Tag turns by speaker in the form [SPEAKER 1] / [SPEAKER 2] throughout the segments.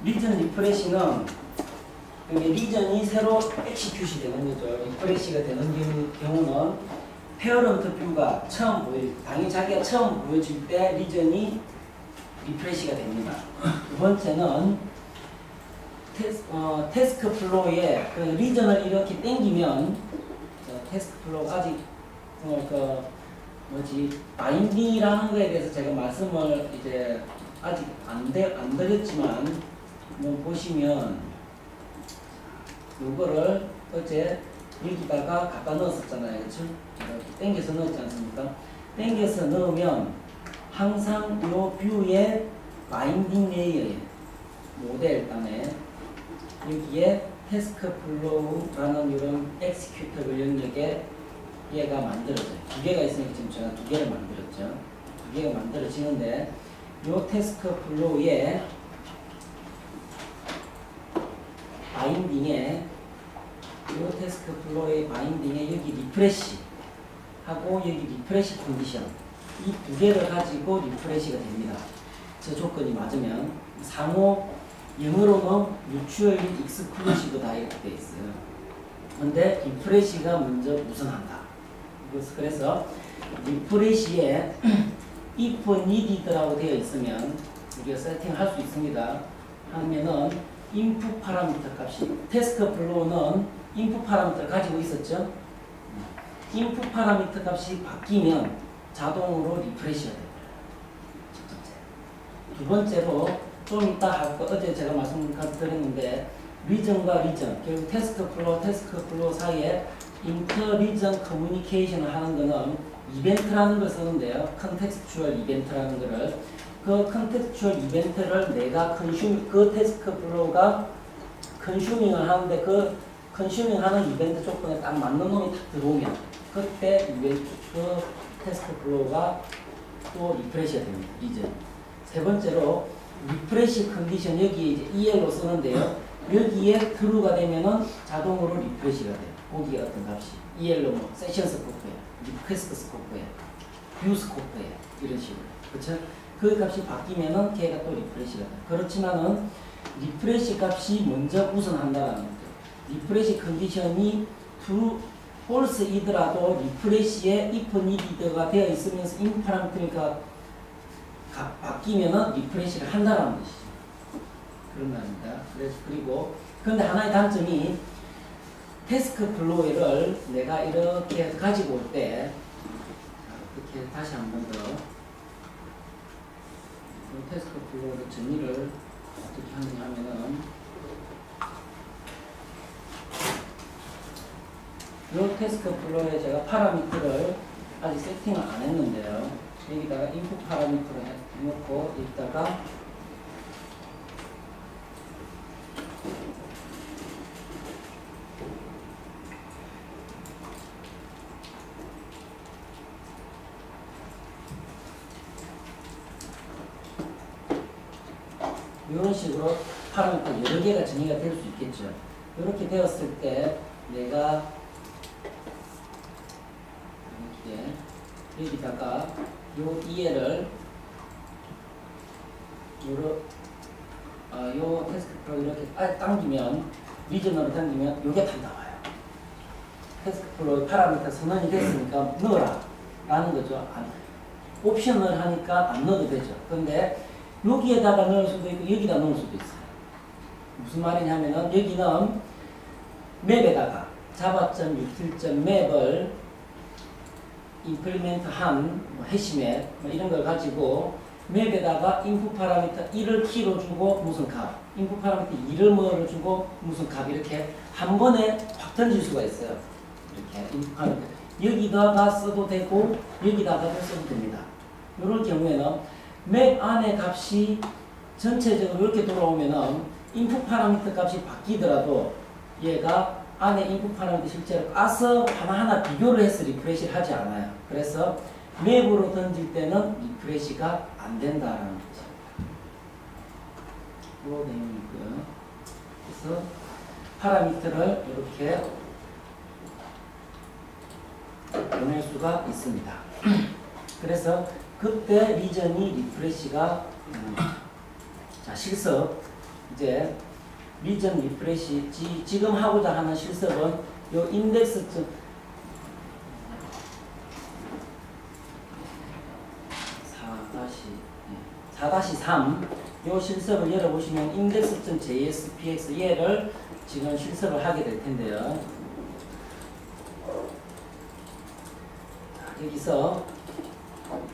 [SPEAKER 1] 리전 리프레시는 리전이 새로 엑시큐시 되는 거죠. 리프레시가 되는 경우는 페어런트 뷰가 처음 당연히 자기가 처음 보여질 때 리전이 리프레시가 됩니다. 두 번째는 태스크 플로우에 그 리전을 이렇게 당기면 태스크 플로우가 아직 바인딩이라는 거에 대해서 제가 말씀을 이제 아직 안 드렸지만 보시면 요거를 어제 여기다가 갖다 넣었었잖아요. 그렇죠? 이렇게 당겨서 넣었지 않습니까? 당겨서 넣으면 항상 요 뷰의 바인딩 레이어에 모델단에 여기에 태스크 플로우라는 이런 엑시큐터블 영역에 얘가 만들어져요. 두 개가 있으니까 지금 제가 두 개를 만들었죠. 두 개가 만들어지는데 요 태스크 플로우에 바인딩에 요 태스크 플로우의 바인딩에 여기 리프레시 하고 여기 리프레시 컨디션 이 두 개를 가지고 리프레시가 됩니다. 저 조건이 맞으면 상호 영어로는 뮤추얼 익스클루시브 다이렉트 돼 있어요. 근데 리프레시가 먼저 우선한다. 그래서 리프레시에 if needed라고 되어 있으면 우리가 세팅할 수 있습니다. 하면은 인풋 파라미터 값이 태스크 플로우는 인풋 파라미터를 가지고 있었죠. 인풋 파라미터 값이 바뀌면 자동으로 리프레시가 됩니다. 첫 번째. 두 번째로 좀 이따 할 거 어제 제가 말씀드렸는데 리전과 리전 결국 태스크 플로우 사이에 인터 리전 커뮤니케이션을 하는 거는 이벤트라는 걸 쓰는데요. 컨텍스추얼 이벤트라는 거를 그 컨텍스추얼 이벤트를 내가 그 태스크 플로우가 컨슈밍을 하는데 그 컨슈밍 하는 이벤트 조건에 딱 맞는 놈이 딱 들어오면 그때 이벤트 그 태스크 플로우가 또 리프레시가 됩니다. 리전. 세 번째로 리프레시 컨디션 여기 이제 EL로 쓰는데요. 여기에 true가 되면은 자동으로 리프레시가 돼요. 거기에 어떤 값이 EL로 뭐 세션 스코프에, 리퀘스트 스코프에, 뷰 스코프에 이런 식으로 그렇죠? 그 값이 바뀌면은 걔가 또 리프레시가 돼요. 그렇지만은 리프레시 값이 먼저 우선한다는 거죠. 리프레시 컨디션이 true, false이더라도 리프레시에 if needed가 되어 있으면서 input 파라미터가 바뀌면은 리프레시를 한다는 것이죠. 그런 말입니다. 그리고 근데 하나의 단점이 태스크 플로우를 내가 이렇게 가지고 올 때 이렇게 다시 한 번 더 태스크 플로우를 정리를 어떻게 하느냐 하면은 이 태스크 플로우에 제가 파라미터를 아직 세팅을 안 했는데요. 여기다가 인풋 파라미터를 해놓고 여기다가 이런 식으로 파라미터 여러 개가 정의가 될 수 있겠죠. 이렇게 되었을 때 내가 이렇게 여기다가 요 EL을 요 태스크플로우 이렇게 당기면 리전으로 당기면 요게 다 나와요. 태스크플로우 파라미터 선언이 됐으니까 넣어라 라는 거죠. 옵션을 하니까 안 넣어도 되죠. 근데 여기에다가 넣을 수도 있고 여기다 넣을 수도 있어요. 무슨 말이냐면은 여기는 맵에다가 java.util.map을 임플리멘트 한 해시맵 이런 걸 가지고 맵에다가 인풋 파라미터 1을 키로 주고 무슨 값, 인풋 파라미터 2를 뭐를 주고 무슨 값 이렇게 한 번에 확 던질 수가 있어요. 이렇게 인풋 파라미터 여기다가 써도 되고 여기다가도 써도 됩니다. 이런 경우에는 맵 안에 값이 전체적으로 이렇게 돌아오면은 인풋 파라미터 값이 바뀌더라도 얘가 안에 인풋 파라미터 실제로 까서 하나하나 비교를 해서 리프레시를 하지 않아요. 그래서 맵으로 던질 때는 리프레시가 안 된다라는 거죠. 이 내용이고요. 그래서 파라미터를 이렇게 보낼 수가 있습니다. 그래서 그때 리전이 리프레시가 자 실습 이제 리전 리프레시 지금 하고자 하는 실습은 요 인덱스 4-3 요 실습을 열어보시면 index.jspx 얘를 지금 실습을 하게 될 텐데요. 자, 여기서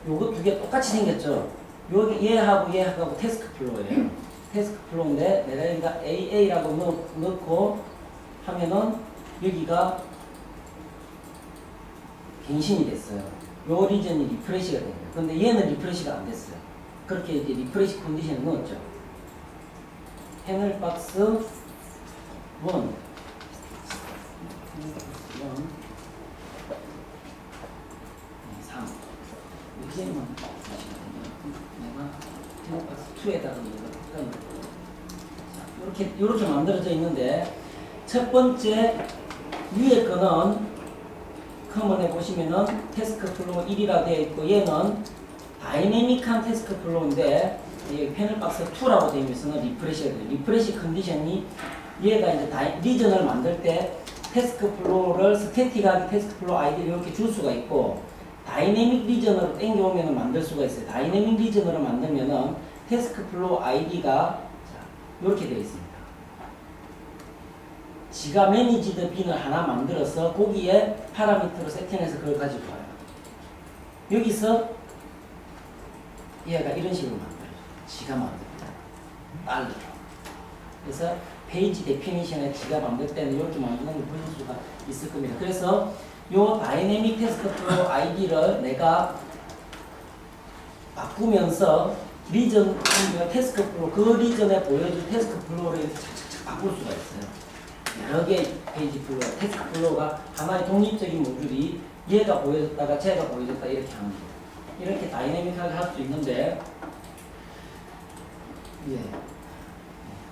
[SPEAKER 1] 요거 두 개 똑같이 생겼죠. 여기 얘하고 얘하고 태스크 플로우예요. 태스크 플로우인데 내가 여기다 AA라고 넣고 하면은 여기가 갱신이 됐어요. 요 리전이 리프레시가 됩니다. 근데 얘는 리프레시가 안 됐어요. 그렇게 이제 리프레시 컨디션을 넣었죠. 패널 박스 1 3 이제만 내가 패널 박스 2에다가 이렇게 만들어져 있는데 첫 번째 위에 거는 커먼에 보시면은 태스크 플로우 1이라 되어 있고 얘는 다이내믹한 태스크 플로우인데 패널 박스 2라고 되어 있으면 리프레시가 돼요. 리프레시 컨디션이 얘가 이제 리전을 만들 때 태스크 플로우를 스태틱하게 태스크 플로우 아이디를 이렇게 줄 수가 있고 다이내믹 리전으로 땡겨오면 만들 수가 있어요. 다이내믹 리전으로 만들면은 태스크 플로우 아이디가 이렇게 되어 있습니다. 지가 매니지드 빈을 하나 만들어서 거기에 파라미터로 세팅해서 그걸 가지고 와요. 여기서 얘가 이런 식으로 만들어요. 지가 만듭니다. 빨리. 그래서 페이지 데피니션에 지가 만들 때는 이렇게 만드는 걸 보실 수가 있을 겁니다. 그래서 요 다이내믹 태스크 플로우 아이디를 내가 바꾸면서 리전 태스크 플로우 그 리전에 보여줄 태스크 플로우를 착착착 바꿀 수가 있어요. 여러 개의 페이지 플로우, 태스크 플로우가 하나의 독립적인 모듈이 얘가 보여졌다가 쟤가 보여졌다 이렇게 하는 거예요. 이렇게 다이내믹하게 할 수 있는데 예.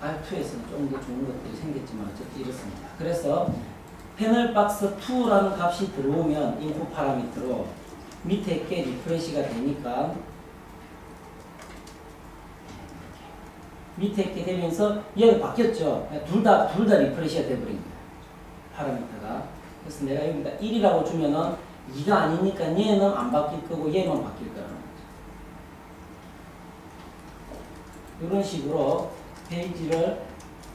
[SPEAKER 1] R2에서는 좀 더 좋은 것들이 생겼지만 어쨌든 이렇습니다. 그래서 패널 박스 2라는 값이 들어오면 인풋 파라미터로 밑에 게 리프레시가 되니까 밑에 게 되면서 얘가 바뀌었죠. 둘 다 리프레시가 돼버린 거예요. 파라미터가. 그래서 내가 여기다 1이라고 주면은 2가 아니니까 얘는 안 바뀔 거고 얘만 바뀔 거라는 거죠. 이런 식으로 페이지를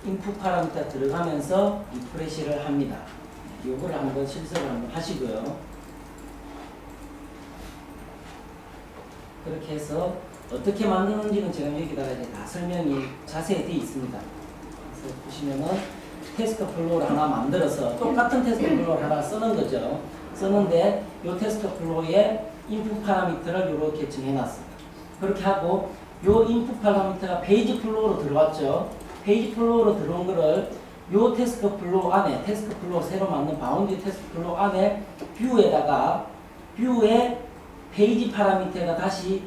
[SPEAKER 1] 인풋 파라미터 들어가면서 리프레시를 합니다. 요거를 한번 실습을 한번 하시고요. 그렇게 해서 어떻게 만드는지는 지금 여기다가 이제 다 설명이 자세히 되어 있습니다. 그래서 보시면은 태스크 플로우를 하나 만들어서 똑같은 태스크 플로우를 하나 쓰는 거죠. 쓰는데 이 태스크 플로우에 인풋 파라미터를 이렇게 정해놨습니다. 그렇게 하고 이 인풋 파라미터가 페이지 플로우로 들어왔죠. 페이지 플로우로 들어온 거를 이 태스크 플로우 안에 태스크 플로우 새로 만든 바운드 태스크 플로우 안에 뷰에다가 뷰에 페이지 파라미터가 다시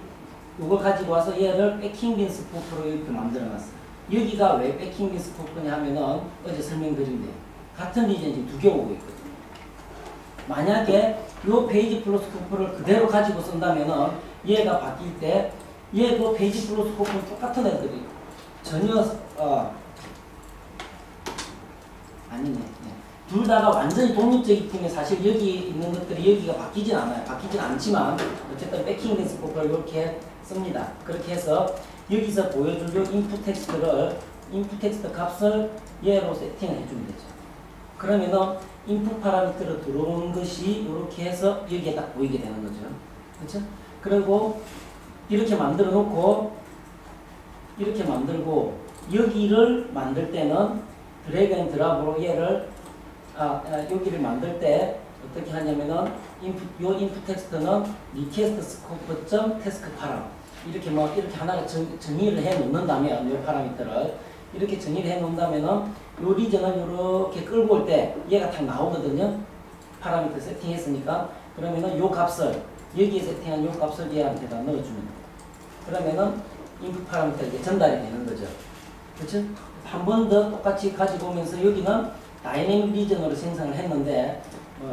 [SPEAKER 1] 이걸 가지고 와서 얘를 백킹빈 스코프로 이렇게 만들어놨어요. 여기가 왜 백킹빈 스코프냐 하면은 어제 설명드린 데 같은 리전이 지금 두 개 오고 있거든요. 만약에 이 페이지 플로우 스코프를 그대로 가지고 쓴다면은 얘가 바뀔 때 얘도 페이지 플로우 스코프는 똑같은 애들이 전혀 아니네. 둘 다가 완전히 독립적이기 때문에 사실 여기 있는 것들이 여기가 바뀌진 않아요. 바뀌진 않지만 어쨌든 백킹빈 스코프를 이렇게 씁니다. 그렇게 해서 여기서 보여줄 요 인풋 텍스트 값을 얘로 세팅을 해주면 되죠. 그러면은 인풋 파라미터로 들어오는 것이 이렇게 해서 여기에 딱 보이게 되는 거죠. 그렇죠? 그리고 이렇게 만들어 놓고 이렇게 만들고 여기를 만들 때는 드래그 앤 드랍으로 얘를 여기를 만들 때 어떻게 하냐면은 요 인풋 텍스트는 리퀘스트 스코프 점 태스크 파람 이렇게 이렇게 하나를 정의를 해 놓는다면 요 파라미터를 이렇게 정의를 해 놓는다면은 요 리전을 이렇게 끌고 올 때 얘가 딱 나오거든요. 파라미터 세팅했으니까 그러면은 요 값을 여기에 세팅한 요 값을 얘한테다 넣어주면 돼요. 그러면은 인풋 파라미터 이게 전달이 되는 거죠. 그렇죠? 한 번 더 똑같이 가지고 오면서 여기는 다이내믹 리전으로 생성을 했는데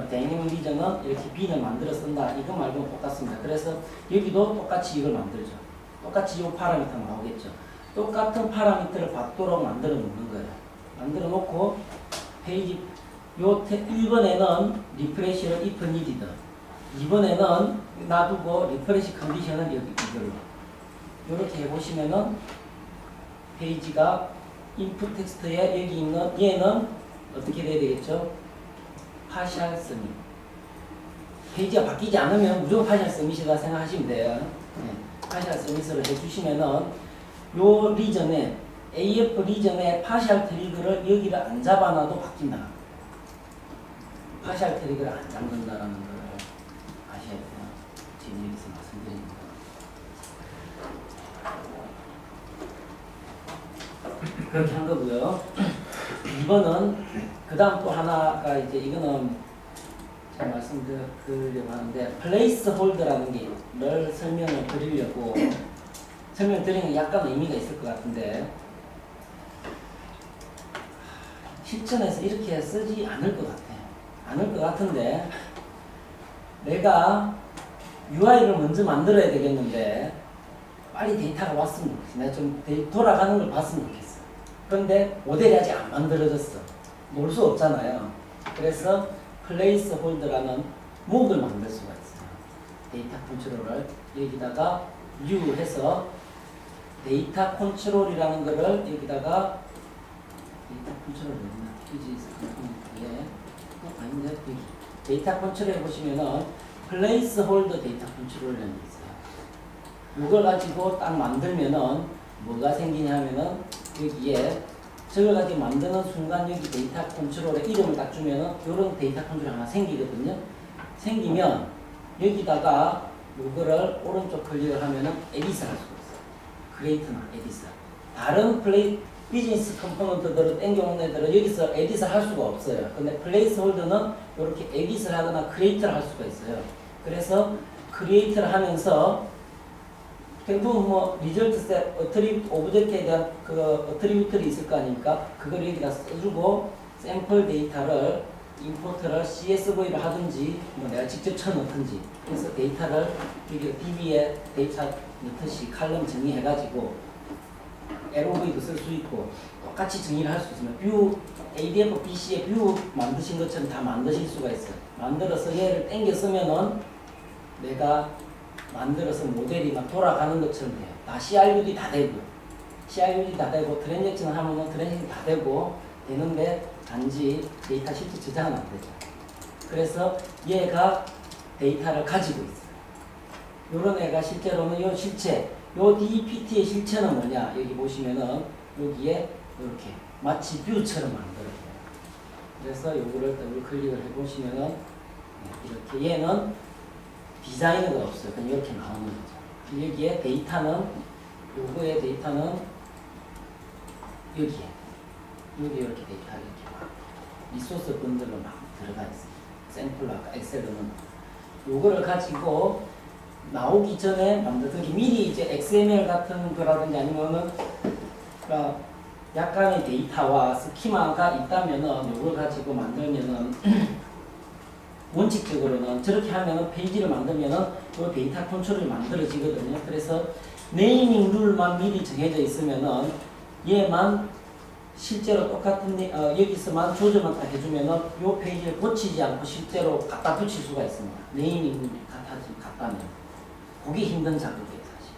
[SPEAKER 1] 다이내믹 리전은 이렇게 빈을 만들어 쓴다. 이거 말고는 똑같습니다. 그래서 여기도 똑같이 이걸 만들죠. 똑같이 이 파라미터 나오겠죠. 똑같은 파라미터를 받도록 만들어 놓는 거예요. 만들어 놓고 페이지 1번에는 리프레시를 if needed, 2번에는 놔두고 리프레시 컨디션을 여기 이걸로 이렇게 해보시면은 페이지가 인풋 텍스트에 여기 있는 얘는 어떻게 돼야 되겠죠? 파셜 서밋. 페이지가 바뀌지 않으면 무조건 파셜 서밋이다 생각하시면 돼요. 네. 파셜 서밋을 해주시면은 요 리전에 AF 리전에 파셜 트리그를 여기를 안 잡아놔도 바뀐다. 파셜 트리그를 안 잡는다라는 걸 아셔야 돼요. 지금 여기서 말씀드립니다. 그렇게 한 거고요. 2번은 그 다음 또 하나가 이제 이거는 제가 말씀드리려고 하는데 플레이스 홀더라는 게를 설명을 드리려고 설명드리는 게 약간 의미가 있을 것 같은데 실전에서 이렇게 쓰지 않을 것 같아요. 않을 것 같은데 내가 UI를 먼저 만들어야 되겠는데 빨리 데이터가 왔으면 좋겠어. 내가 좀 돌아가는 걸 봤으면 좋겠어. 그런데 모델이 아직 안 만들어졌어. 놀 수 없잖아요. 그래서 플레이스 홀더라는 목을 만들 수가 있어요. 데이터 컨트롤을 여기다가 U 해서 데이터 컨트롤이라는 거를 여기다가 데이터 컨트롤이 있나? 아닌데 여기 데이터 컨트롤 보시면은 플레이스 홀더 데이터 컨트롤이라는 게 있어요. 이걸 가지고 딱 만들면은 뭐가 생기냐면은 여기에 저걸 가지고 만드는 순간 여기 데이터 컨트롤에 이름을 딱 주면은 이런 데이터 컨트롤이 하나 생기거든요. 생기면 여기다가 이거를 오른쪽 클릭을 하면은 에디스 할 수가 있어요. 크리에이트나 에디스. 다른 비즈니스 컴포넌트들을 땡겨오는 애들은 여기서 에디스 할 수가 없어요. 근데 플레이스 홀더는 이렇게 에디스를 하거나 크리에이트를 할 수가 있어요. 그래서 크리에이트를 하면서 대부분 뭐 리절트 셋, 오브젝트에 대한 그 어트리뷰트들이 있을 거 아닙니까? 그걸 여기다 써주고 샘플 데이터를 임포트를 CSV를 하든지 뭐 내가 직접 쳐넣든지 그래서 데이터를 여기 DB에 데이터 넣듯이 칼럼 정의해가지고 LOV도 쓸 수 있고 똑같이 정의를 할 수 있으면 뷰 ADF BC에 뷰 만드신 것처럼 다 만드실 수가 있어요. 만들어서 얘를 땡겨 쓰면은 내가 만들어서 모델이 막 돌아가는 것처럼 돼요. 다 CRUD 다 되고 CRUD 다 되고 트랜잭션 하면은 트랜잭션 다 되고 되는데 단지 데이터 실제 저장은 안 되죠. 그래서 얘가 데이터를 가지고 있어요. 요런 애가 실제로는 요 실체 요 DPT의 실체는 뭐냐? 여기 보시면은 여기에 이렇게 마치 뷰처럼 만들어져요. 그래서 요거를 더블 클릭을 해보시면은 이렇게 얘는 디자이너가 없어요. 그냥 이렇게 나오는 거죠. 여기에 데이터는 요거의 데이터는 여기에 여기 이렇게 데이터가 이렇게 막 리소스 분들로 막 들어가 있어요. 샘플 아까 엑셀로는 요거를 가지고 나오기 전에 만들기 미리 이제 XML 같은 거라든지 아니면은 그러니까 약간의 데이터와 스키마가 있다면은 이걸 가지고 만들면은 원칙적으로는 저렇게 하면은 페이지를 만들면은 요 데이터 컨트롤이 만들어지거든요. 그래서 네이밍 룰만 미리 정해져 있으면은 얘만 실제로 똑같은 여기서만 조절만 딱 해주면은 요 페이지를 고치지 않고 실제로 갖다 붙일 수가 있습니다. 네이밍 룰이 같다면. 그게 힘든 작업이에요, 사실.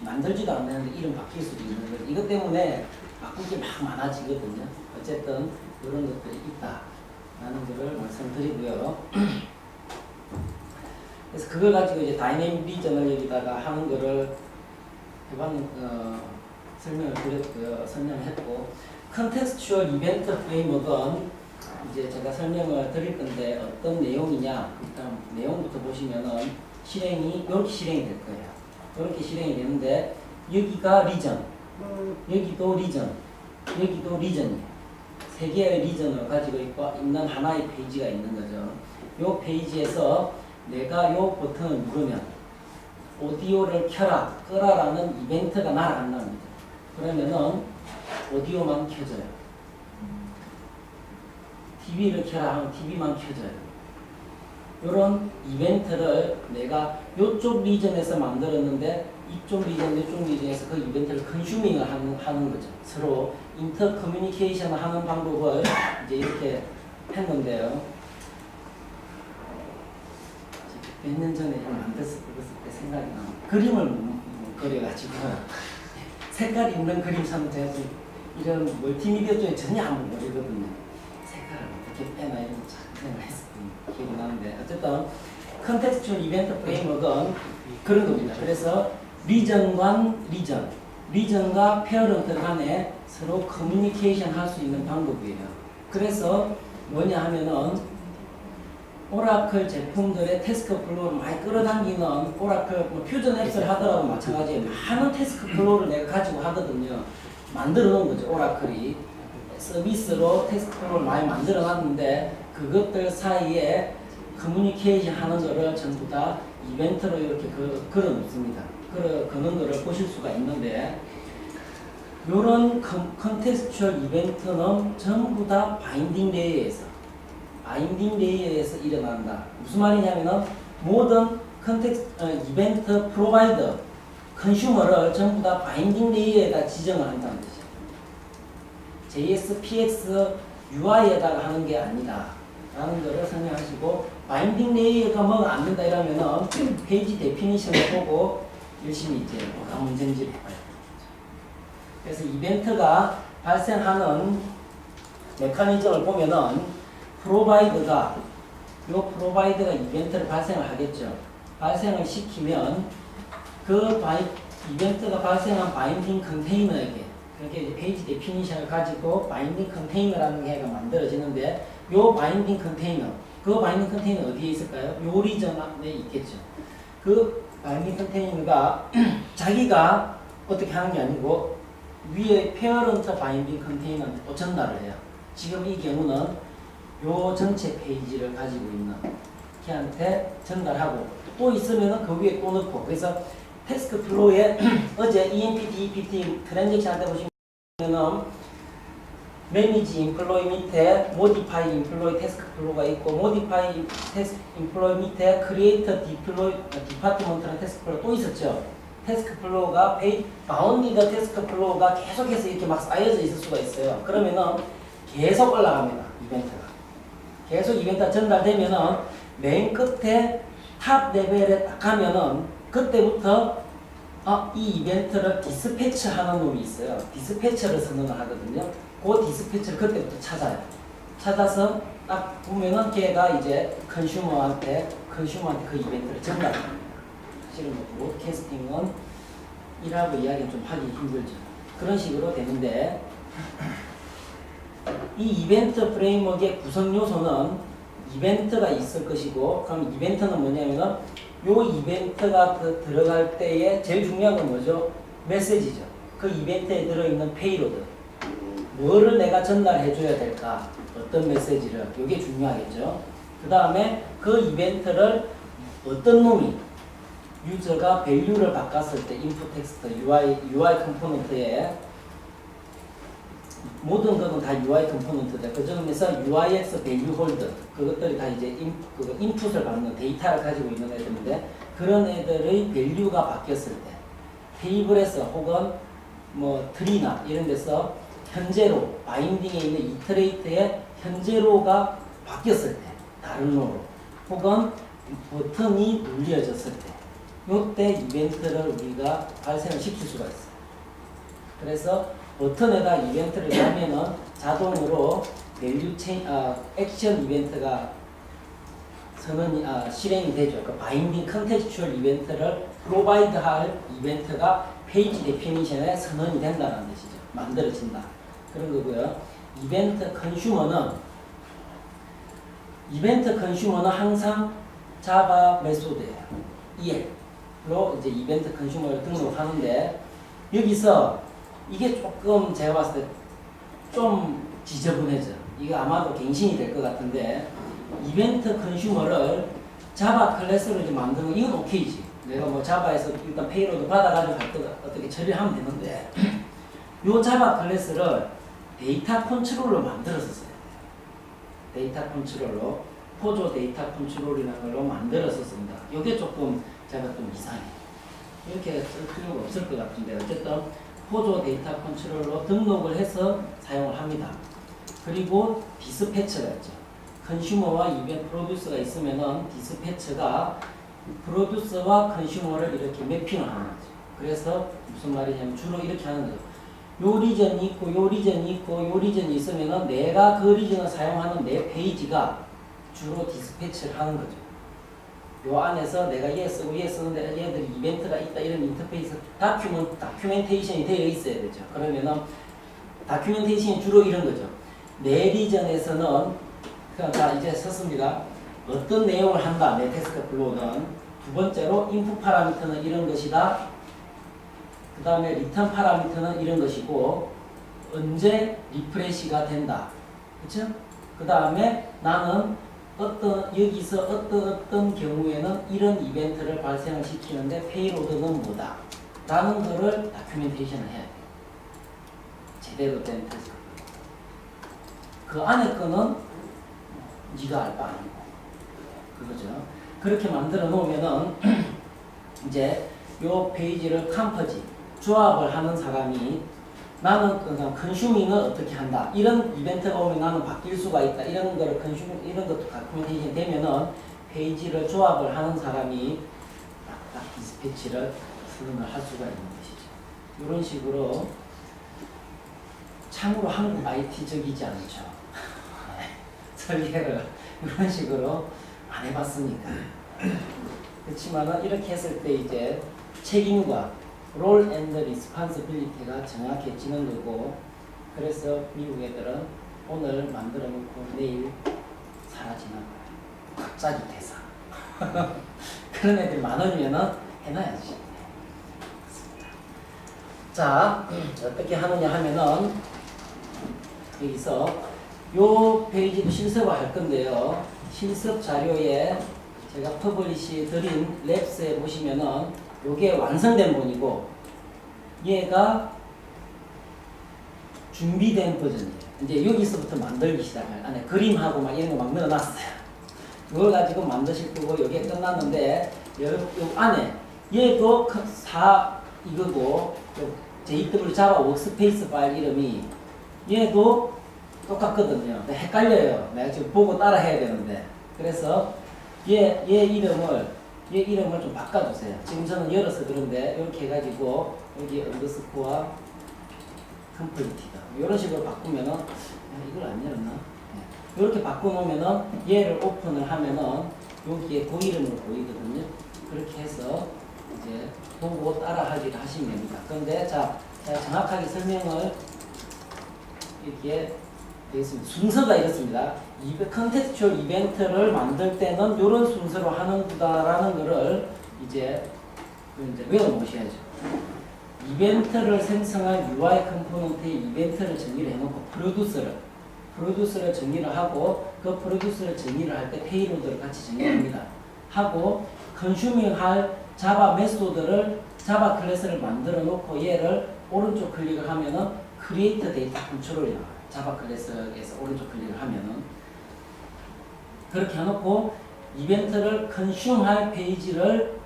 [SPEAKER 1] 만들지도 않는데 이름 바뀔 수도 있는 거예요. 이것 때문에 바꿀 게 막 많아지거든요. 어쨌든 이런 것들이 있다라는 것을 말씀드리고요. 그래서 그걸 가지고 이제 다이내믹 리전을 여기다가 하는 거를 설명을 드렸고요. 설명했고, 컨텍스추얼 이벤트 프레임워크는 이제 제가 설명을 드릴 건데 어떤 내용이냐, 일단 내용부터 보시면은 실행이 이렇게 실행이 될 거예요. 이렇게 실행이 되는데 여기가 리전, 여기도 리전, 여기도 리전이에요. 세 개의 리전을 가지고 있는 하나의 페이지가 있는 거죠. 이 페이지에서 내가 이 버튼을 누르면 오디오를 켜라, 끄라라는 이벤트가 날아간다는 거죠. 그러면은 오디오만 켜져요. TV를 켜라 하면 TV만 켜져요. 이런 이벤트를 내가 이쪽 리전에서 만들었는데 이쪽 리전, 이쪽 리전에서 그 이벤트를 컨슈밍을 하는 거죠. 서로 인터 커뮤니케이션을 하는 방법을 이제 이렇게 했는데요. 몇 년 전에 만들었을 때 생각이 나. 그림을 그려가지고 색깔 있는 그림 사면 제가 이런 멀티미디어 쪽에 전혀 안 모르거든요. 색깔을 어떻게 빼나 이런 거 잘 생각했었던 기억이 나는데 어쨌든 컨텍스추얼 이벤트 프레임워크는 그런 겁니다. 그래서 리전과 페어런트 간에 서로 커뮤니케이션 할 수 있는 방법이에요. 그래서 뭐냐 하면은 오라클 제품들의 태스크 플로우를 많이 끌어당기는 오라클 뭐 퓨전 앱스를 하더라도 마찬가지예요. 많은 태스크 플로우를 내가 가지고 하거든요. 만들어 놓은 거죠. 오라클이 서비스로 태스크 플로우를 많이 만들어 놨는데 그것들 사이에 커뮤니케이션 하는 거를 전부 다 이벤트로 이렇게 걸어 놓습니다. 그런 거를 보실 수가 있는데 이런 컨텍스추얼 이벤트는 전부 다 바인딩 레이어에서 일어난다. 무슨 말이냐면은 모든 이벤트 프로바이더 컨슈머를 전부 다 바인딩 레이어에다 지정을 한다는 뜻이에요. JSPX UI에다가 하는 게 아니다 라는 거를 설명하시고, 바인딩 레이어가 뭐가 안 된다 이러면은 페이지 데피니션을 보고 열심히 이제 뭐가 문제인지 봐요. 그래서 이벤트가 발생하는 메커니즘을 보면은 프로바이더가 이벤트를 발생을 하겠죠. 발생을 시키면 그 이벤트가 발생한 바인딩 컨테이너에게, 그렇게 이제 페이지 데피니션을 가지고 바인딩 컨테이너라는 게 만들어지는데, 요 바인딩 컨테이너, 그 바인딩 컨테이너 어디에 있을까요? 요 리전 안에 있겠죠. 그 바인딩 컨테이너가 자기가 어떻게 하는 게 아니고 위에 페어런트 바인딩 컨테이너한테 또 전달을 해요. 지금 이 경우는 요 전체 페이지를 가지고 있는 걔한테 전달하고, 또 있으면은 그 위에 또 넣고, 그래서 태스크 플로우에 어제 EMPT, EPT 트랜잭션 할 때 보시면은 매니지 인플로이 밑에 모디파이 인플로이 태스크 플로우가 있고, 모디파이 태스크 인플로이 밑에 크리에이터 디플로이 디파트먼트라는 태스크 플로우가 또 있었죠. 태스크 플로우가 바운디드 태스크 플로우가 계속해서 이렇게 막 쌓여져 있을 수가 있어요. 그러면은 계속 올라갑니다. 이벤트가. 계속 이벤트가 전달되면은 맨 끝에 탑 레벨에 딱 가면은 그때부터 이 이벤트를 디스패치 하는 놈이 있어요. 디스패치를 선언을 하거든요. 그 디스패치를 그때부터 찾아요. 찾아서 딱 보면은 걔가 이제 컨슈머한테 그 이벤트를 전달합니다. 실은 뭐 브로드캐스팅은 이라고 이야기는 좀 하기 힘들죠. 그런 식으로 되는데, 이 이벤트 프레임워크의 구성 요소는 이벤트가 있을 것이고, 그럼 이벤트는 뭐냐면은 요 이벤트가 들어갈 때에 제일 중요한 건 뭐죠? 메시지죠. 그 이벤트에 들어있는 페이로드. 뭐를 내가 전달해 줘야 될까? 어떤 메시지를. 이게 중요하겠죠. 그 다음에 그 이벤트를 어떤 놈이, 유저가 밸류를 바꿨을 때 인풋 텍스트, UI 컴포넌트에 모든 것은 다 UI 컴포넌트다. 그 중에서 UIX 밸류 홀더, 그것들이 다 이제 인풋을 받는 데이터를 가지고 있는 애들인데, 그런 애들의 밸류가 바뀌었을 때, 테이블에서 혹은 뭐 트리나 이런 데서 현재로, 바인딩에 있는 이터레이트의 현재로가 바뀌었을 때, 다른 로로, 혹은 버튼이 눌려졌을 때, 요때 이벤트를 우리가 발생을 시킬 수가 있어요. 그래서 버튼에다 이벤트를 하면은 자동으로 액션 이벤트가 실행이 되죠. 그 바인딩 컨텍스추얼 이벤트를 프로바이드 할 이벤트가 페이지 데피니션에 선언이 된다는 뜻이죠. 만들어진다. 그런 거고요. 이벤트 컨슈머는 항상 자바 메소드예요. EL로 이제 이벤트 컨슈머를 등록하는데, 여기서 이게 조금 제가 봤을 때 좀 지저분해져. 이거 아마도 갱신이 될 것 같은데, 이벤트 컨슈머를 자바 클래스로 이제 만드는, 이건 오케이지. 내가 뭐 자바에서 일단 페이로드 받아가지고 어떻게 처리를 하면 되는데, 요 자바 클래스를 데이터 컨트롤로 만들었었어요. 데이터 컨트롤로, 포조 데이터 컨트롤이라는 걸로 만들었었습니다. 이게 조금 제가 좀 이상해요. 이렇게 쓸 필요가 없을 것 같은데 어쨌든 호조 데이터 컨트롤러 등록을 해서 사용을 합니다. 그리고 디스패처가 있죠. 컨슈머와 이벤트 프로듀서가 있으면은 디스패처가 프로듀서와 컨슈머를 이렇게 매핑을 하는 거죠. 그래서 무슨 말이냐면 주로 이렇게 하는 거죠. 요 리전이 있고 요 리전이 있고 요 리전이 있으면은 내가 그 리전을 사용하는 내 페이지가 주로 디스패치를 하는 거죠. 요 안에서 내가 얘 쓰고 얘 쓰는데 얘들이 이벤트가 있다 이런 인터페이스 다큐멘테이션이 되어 있어야 되죠. 그러면은 다큐멘테이션이 주로 이런 거죠. 내 리전에서는 자 이제 썼습니다. 어떤 내용을 한다. 내 태스크 플로우는 두 번째로 인풋 파라미터는 이런 것이다. 그 다음에 리턴 파라미터는 이런 것이고 언제 리프레시가 된다. 그렇죠? 그 다음에 나는 여기서 어떤 경우에는 이런 이벤트를 발생을 시키는데 페이로드는 뭐다 라는 거를 다큐멘테이션을 해야 돼요. 제대로 된 테스트. 그 안에 거는 네가 알 바 아니고 그거죠. 그렇게 만들어 놓으면은 이제 요 페이지를 컴포지 조합을 하는 사람이 나는 그냥 컨슈밍은 어떻게 한다. 이런 이벤트가 오면 나는 바뀔 수가 있다. 이런 거를 이런 것도 다큐멘테이션 되면은 페이지를 조합을 하는 사람이 딱 디스패치를 수능을 할 수가 있는 것이죠. 이런 식으로 참으로 한국 IT적이지 않죠. 설계를 이런 식으로 안 해봤으니까. 그렇지만은 이렇게 했을 때 이제 책임과 롤 앤드 리스판시빌리티가 정확해지는 거고 그래서 미국 애들은 오늘 만들어 놓고 내일 사라지는 거예요. 갑자기 대사. 그런 애들 많으면은 해놔야지. 자, 어떻게 하느냐 하면은 여기서 요 페이지도 실습을 할 건데요. 실습 자료에 제가 퍼블리시 드린 랩스에 보시면은 요게 완성된 본이고 얘가 준비된 버전이에요. 이제 여기서부터 만들기 시작해요. 안에 그림하고 막 이런 거 막 넣어놨어요. 이걸 가지고 만드실 거고 요게 끝났는데 요 안에 얘도 이거고 JW 자바 워크스페이스 파일 이름이 얘도 똑같거든요. 근데 헷갈려요. 내가 지금 보고 따라 해야 되는데 그래서 얘 이름을 좀 바꿔주세요. 지금 저는 열어서 그런데 이렇게 해가지고 여기 언더스코어 컴플리티다 이런 식으로 바꾸면은 이걸 안 열었나? 네. 이렇게 바꿔놓으면은 얘를 오픈을 하면은 여기에 그 이름으로 보이거든요. 그렇게 해서 이제 보고 따라하기를 하시면 됩니다. 그런데 자 정확하게 설명을 이렇게 되어 있습니다. 순서가 이렇습니다. 컨텍스추얼 이벤트를 만들 때는 이런 순서로 하는구나라는 거를 이제 외워놓으셔야죠. 이벤트를 생성한 UI 컴포넌트의 이벤트를 정의를 해놓고 프로듀서를 정의를 하고 그 프로듀서를 정의를 할 때 페이로드를 같이 정의합니다. 하고 컨슈밍할 자바 메소드를 자바 클래스를 만들어 놓고 얘를 오른쪽 클릭을 하면은 크리에이터 데이터 컨트롤이 나와요. 자바 클래스에서 오른쪽 클릭을 하면은 그렇게 해놓고 이벤트를 컨슈밍할 페이지를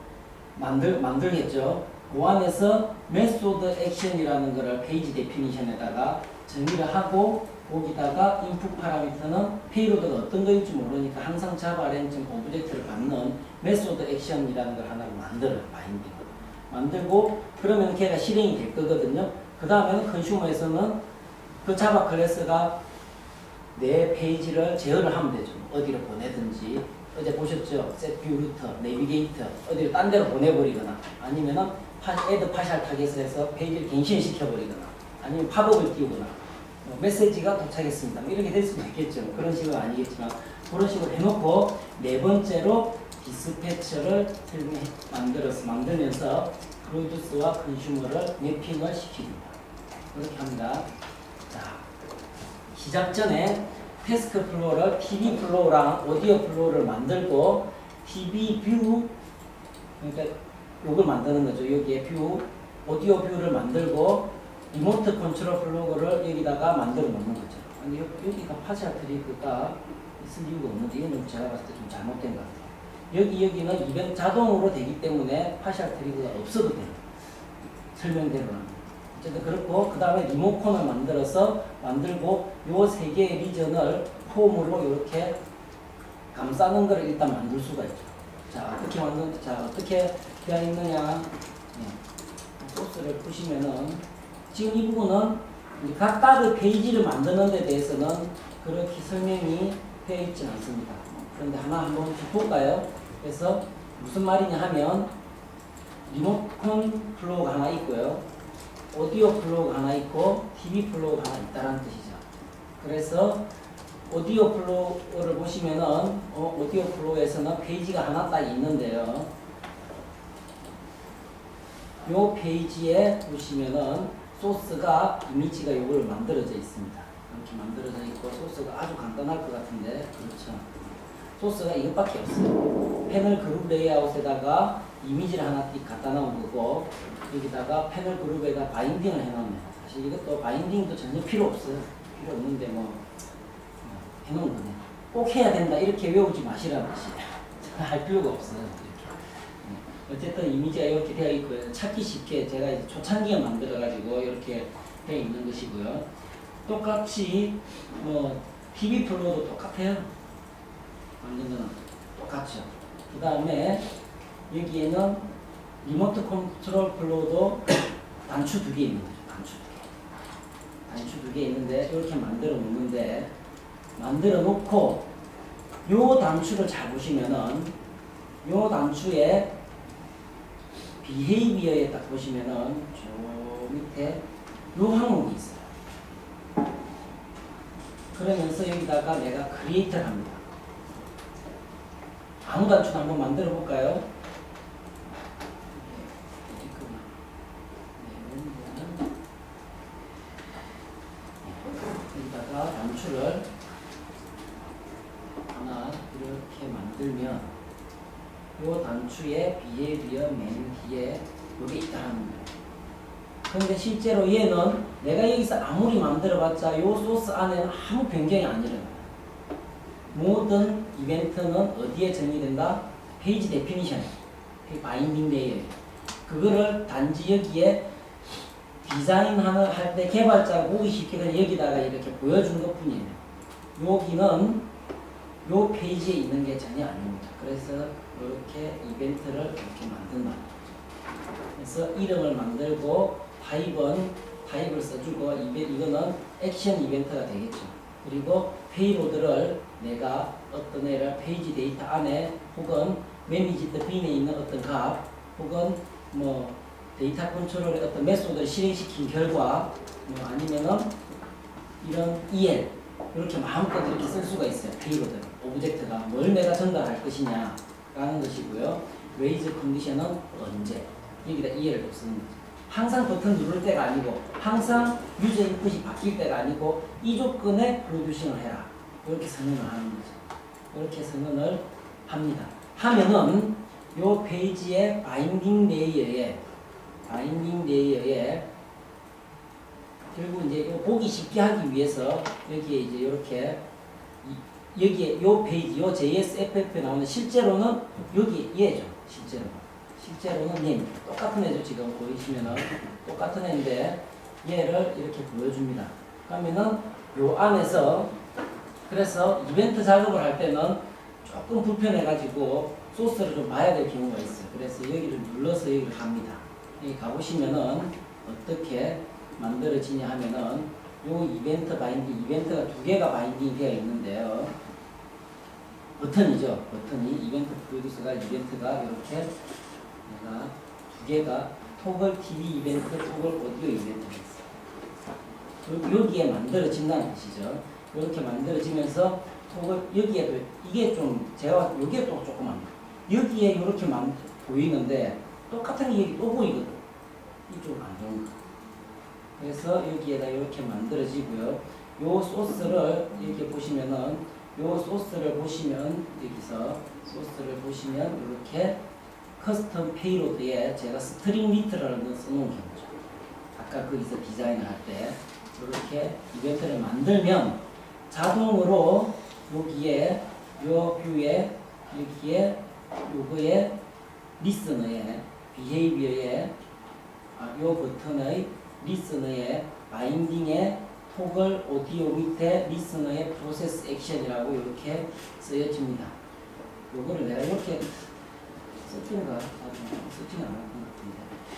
[SPEAKER 1] 만들겠죠. 그 안에서 메소드 액션이라는 거를 페이지 데피니션에다가 정의를 하고 거기다가 인풋 파라미터는 페이로드가 어떤 거일지 모르니까 항상 자바 렌즈 오브젝트를 받는 메소드 액션이라는 걸 하나 만들어요. 바인딩 만들고 그러면 걔가 실행이 될 거거든요. 그 다음에는 컨슈머에서는 그 자바 클래스가 내 페이지를 제어를 하면 되죠. 어디로 보내든지 어제 보셨죠? set view router, 내비게이터 어디로 딴 데로 보내버리거나 아니면은 add partial target에서 페이지를 갱신시켜버리거나 아니면 팝업을 띄우거나 메시지가 도착했습니다. 이렇게 될 수도 있겠죠. 그런 식은 아니겠지만 그런 식으로 해놓고 네 번째로 디스패처를 만들면서 프로듀스와 컨슈머를 매핑을 시킵니다. 그렇게 합니다. 자, 시작 전에 태스크 플로우를 TV 플로우랑 오디오 플로우를 만들고 TV 뷰 그러니까 요걸 만드는 거죠. 여기에 뷰, 오디오 뷰를 만들고 리모트 컨트롤 플로우를 여기다가 만들어 놓는 거죠. 근데 여기가 파지아 트리크가 있을 이유가 없는데 이건 제가 봤을 때 좀 잘못된 것 같아요. 여기는 이벤트 자동으로 되기 때문에 파셜 트리거가 없어도 돼요. 설명대로는. 어쨌든 그렇고 그 다음에 리모컨을 만들고 요 세 개의 리전을 폼으로 이렇게 감싸는 걸 일단 만들 수가 있죠. 자 어떻게 되어 있느냐. 소스를 보시면은 지금 이 부분은 각각의 페이지를 만드는 데 대해서는 그렇게 설명이 되어 있지 않습니다. 그런데 하나 한번 볼까요? 그래서 무슨 말이냐 하면 리모컨 플로우가 하나 있고요. 오디오 플로우가 하나 있고 TV 플로우가 하나 있다는 뜻이죠. 그래서 오디오 플로우를 보시면은 오디오 플로우에서는 페이지가 하나 딱 있는데요. 요 페이지에 보시면은 소스가 이미지가 요걸 만들어져 있습니다. 이렇게 만들어져 있고 소스가 아주 간단할 것 같은데 그렇죠. 소스가 이것밖에 없어요. 패널 그룹 레이아웃에다가 이미지를 하나 띡 갖다 놓은 거고 여기다가 패널 그룹에다 바인딩을 해놓네요. 사실 이것도 바인딩도 전혀 필요 없어요. 필요 없는데 해놓은 거네. 꼭 해야 된다 이렇게 외우지 마시라는 뜻이에요. 할 필요가 없어요. 이렇게. 어쨌든 이미지가 이렇게 되어 있고요. 찾기 쉽게 제가 이제 초창기에 만들어가지고 이렇게 되어 있는 것이고요. 똑같이 TV 플로우도 똑같아요. 만든 거는 똑같죠. 그 다음에 여기에는 리모트 컨트롤 플로우도 단추 2개 있는 거죠. 단추 두 개 있는데 이렇게 만들어 놓는데 만들어 놓고 요 단추를 잘 보시면은 요 단추에 비헤이비어에 딱 보시면은 저 밑에 요 항목이 있어요. 그러면서 여기다가 내가 크리에이터를 합니다. 아무 단추도 한번 만들어 볼까요? 여기다가 단추를 하나 이렇게 만들면 요 단추의 비헤이비어 맨 뒤에 요게 있다는 거예요. 그런데 실제로 얘는 내가 여기서 아무리 만들어봤자 요 소스 안에는 아무 변경이 안 일어나요. 모든 이벤트는 어디에 정의된다? 페이지 데피니션, 바인딩 레이어에. 그거를 단지 여기에 디자인하는 할 때 개발자가 보기 쉽게 그냥 여기다가 이렇게 보여준 것 뿐이에요. 여기는 요 페이지에 있는 게 전혀 아닙니다. 그래서 이렇게 이벤트를 이렇게 만든다. 그래서 이름을 만들고 타입을 써주고 이거는 액션 이벤트가 되겠죠. 그리고 페이로드를 내가 어떤 애를 페이지 데이터 안에 혹은 매니지드 빈에 있는 어떤 값 혹은 데이터 컨트롤의 어떤 메소드를 실행시킨 결과 아니면은 이런 EL 이렇게 마음껏 이렇게 쓸 수가 있어요. 페이로드 오브젝트가 뭘 내가 전달할 것이냐 라는 것이고요. 레이즈 컨디션은 언제 여기다 EL을 쓰는 거죠. 항상 버튼 누를 때가 아니고 항상 유저 인풋이 바뀔 때가 아니고 이 조건에 프로듀싱을 해라 이렇게 선언을 하는 거죠. 이렇게 선언을 합니다. 하면은 요 페이지의 바인딩 레이어에 결국 이제 요 보기 쉽게 하기 위해서 여기에 이제 이렇게 여기에 요 페이지 요 JSFF에 나오는 실제로는 여기 얘죠. 실제로는 얘 똑같은 애죠. 지금 보이시면은 똑같은 애인데 얘를 이렇게 보여줍니다. 그러면은 요 안에서 그래서 이벤트 작업을 할 때는 조금 불편해가지고 소스를 좀 봐야 될 경우가 있어요. 그래서 여기를 눌러서 여기를 갑니다. 여기 가보시면은 어떻게 만들어지냐 하면은 요 이벤트 바인딩, 이벤트가 2개가 바인딩이 되어 있는데요. 버튼이죠. 버튼이 이벤트 프로듀서가 이벤트가 이렇게 내가 2개가 토글 TV 이벤트, 토글 오디오 이벤트가 있어요. 여기에 만들어진다는 뜻이죠. 이렇게 만들어지면서 토글 여기에도 이게 좀 제가 여기에 또 조그맣네요. 여기에 이렇게 보이는데 똑같은 게 여기 또 보이거든. 이쪽은 안 좋은 거. 그래서 여기에다 이렇게 만들어지고요. 요 소스를 여기 보시면은 요 소스를 보시면 여기서 소스를 보시면 이렇게 커스텀 페이로드에 제가 스트링 리트라는 걸 써놓은 경우죠. 아까 거기서 디자인을 할 때 이렇게 이벤트를 만들면 자동으로 여기에 요 뷰에 여기에 요거의 리스너의 비헤이비어의 요 버튼의 리스너의 바인딩의 토글 오디오 밑에 리스너의 프로세스 액션이라고 이렇게 쓰여집니다. 요거를 내가 이렇게 썼던가? 썼지는 않았던 것 같은데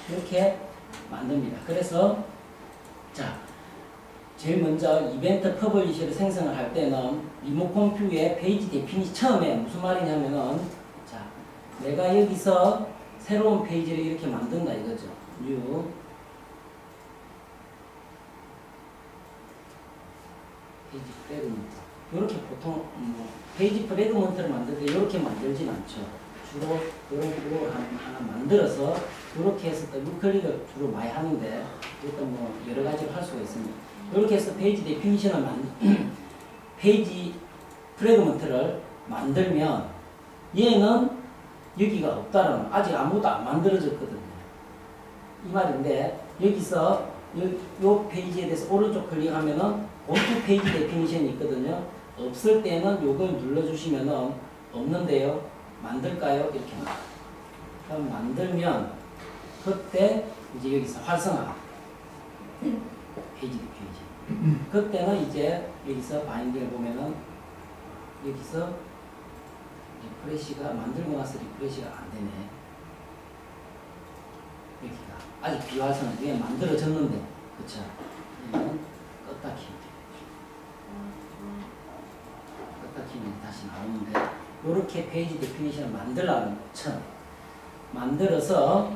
[SPEAKER 1] 이렇게 만듭니다. 그래서 자 제일 먼저 이벤트 퍼블리셔를 생성을 할 때는 리모컨 뷰의 페이지 데피니션 처음에 무슨 말이냐면은 자 내가 여기서 새로운 페이지를 이렇게 만든다 이거죠. 뉴 페이지 프래그먼트 이렇게 보통 페이지 프래그먼트를 만들 때 이렇게 만들진 않죠. 주로 이런 거 하나 만들어서 이렇게 해서 우클릭을 주로 많이 하는데 일단 뭐 여러 가지로 할 수가 있습니다. 이렇게 해서 페이지 데피니션을 페이지 프래그먼트를 만들면 얘는 여기가 없다라는 아직 아무것도 안 만들어졌거든요. 이 말인데 여기서 요 페이지에 대해서 오른쪽 클릭하면은 원투 페이지 데피니션이 있거든요. 없을 때는 요걸 눌러주시면은 없는데요. 만들까요? 이렇게 그럼 만들면 그때 이제 여기서 활성화 페이지 데피니션 그때는 이제 여기서 바인딩을 보면은 여기서 리프레시가 만들고 나서 리프레시가 안 되네. 여기가 아직 비활성화 그냥 만들어졌는데 그쵸? 얘는 껐다 키면 껐다 키면 다시 나오는데 이렇게 페이지 데피니션을 만들라는 것처럼 만들어서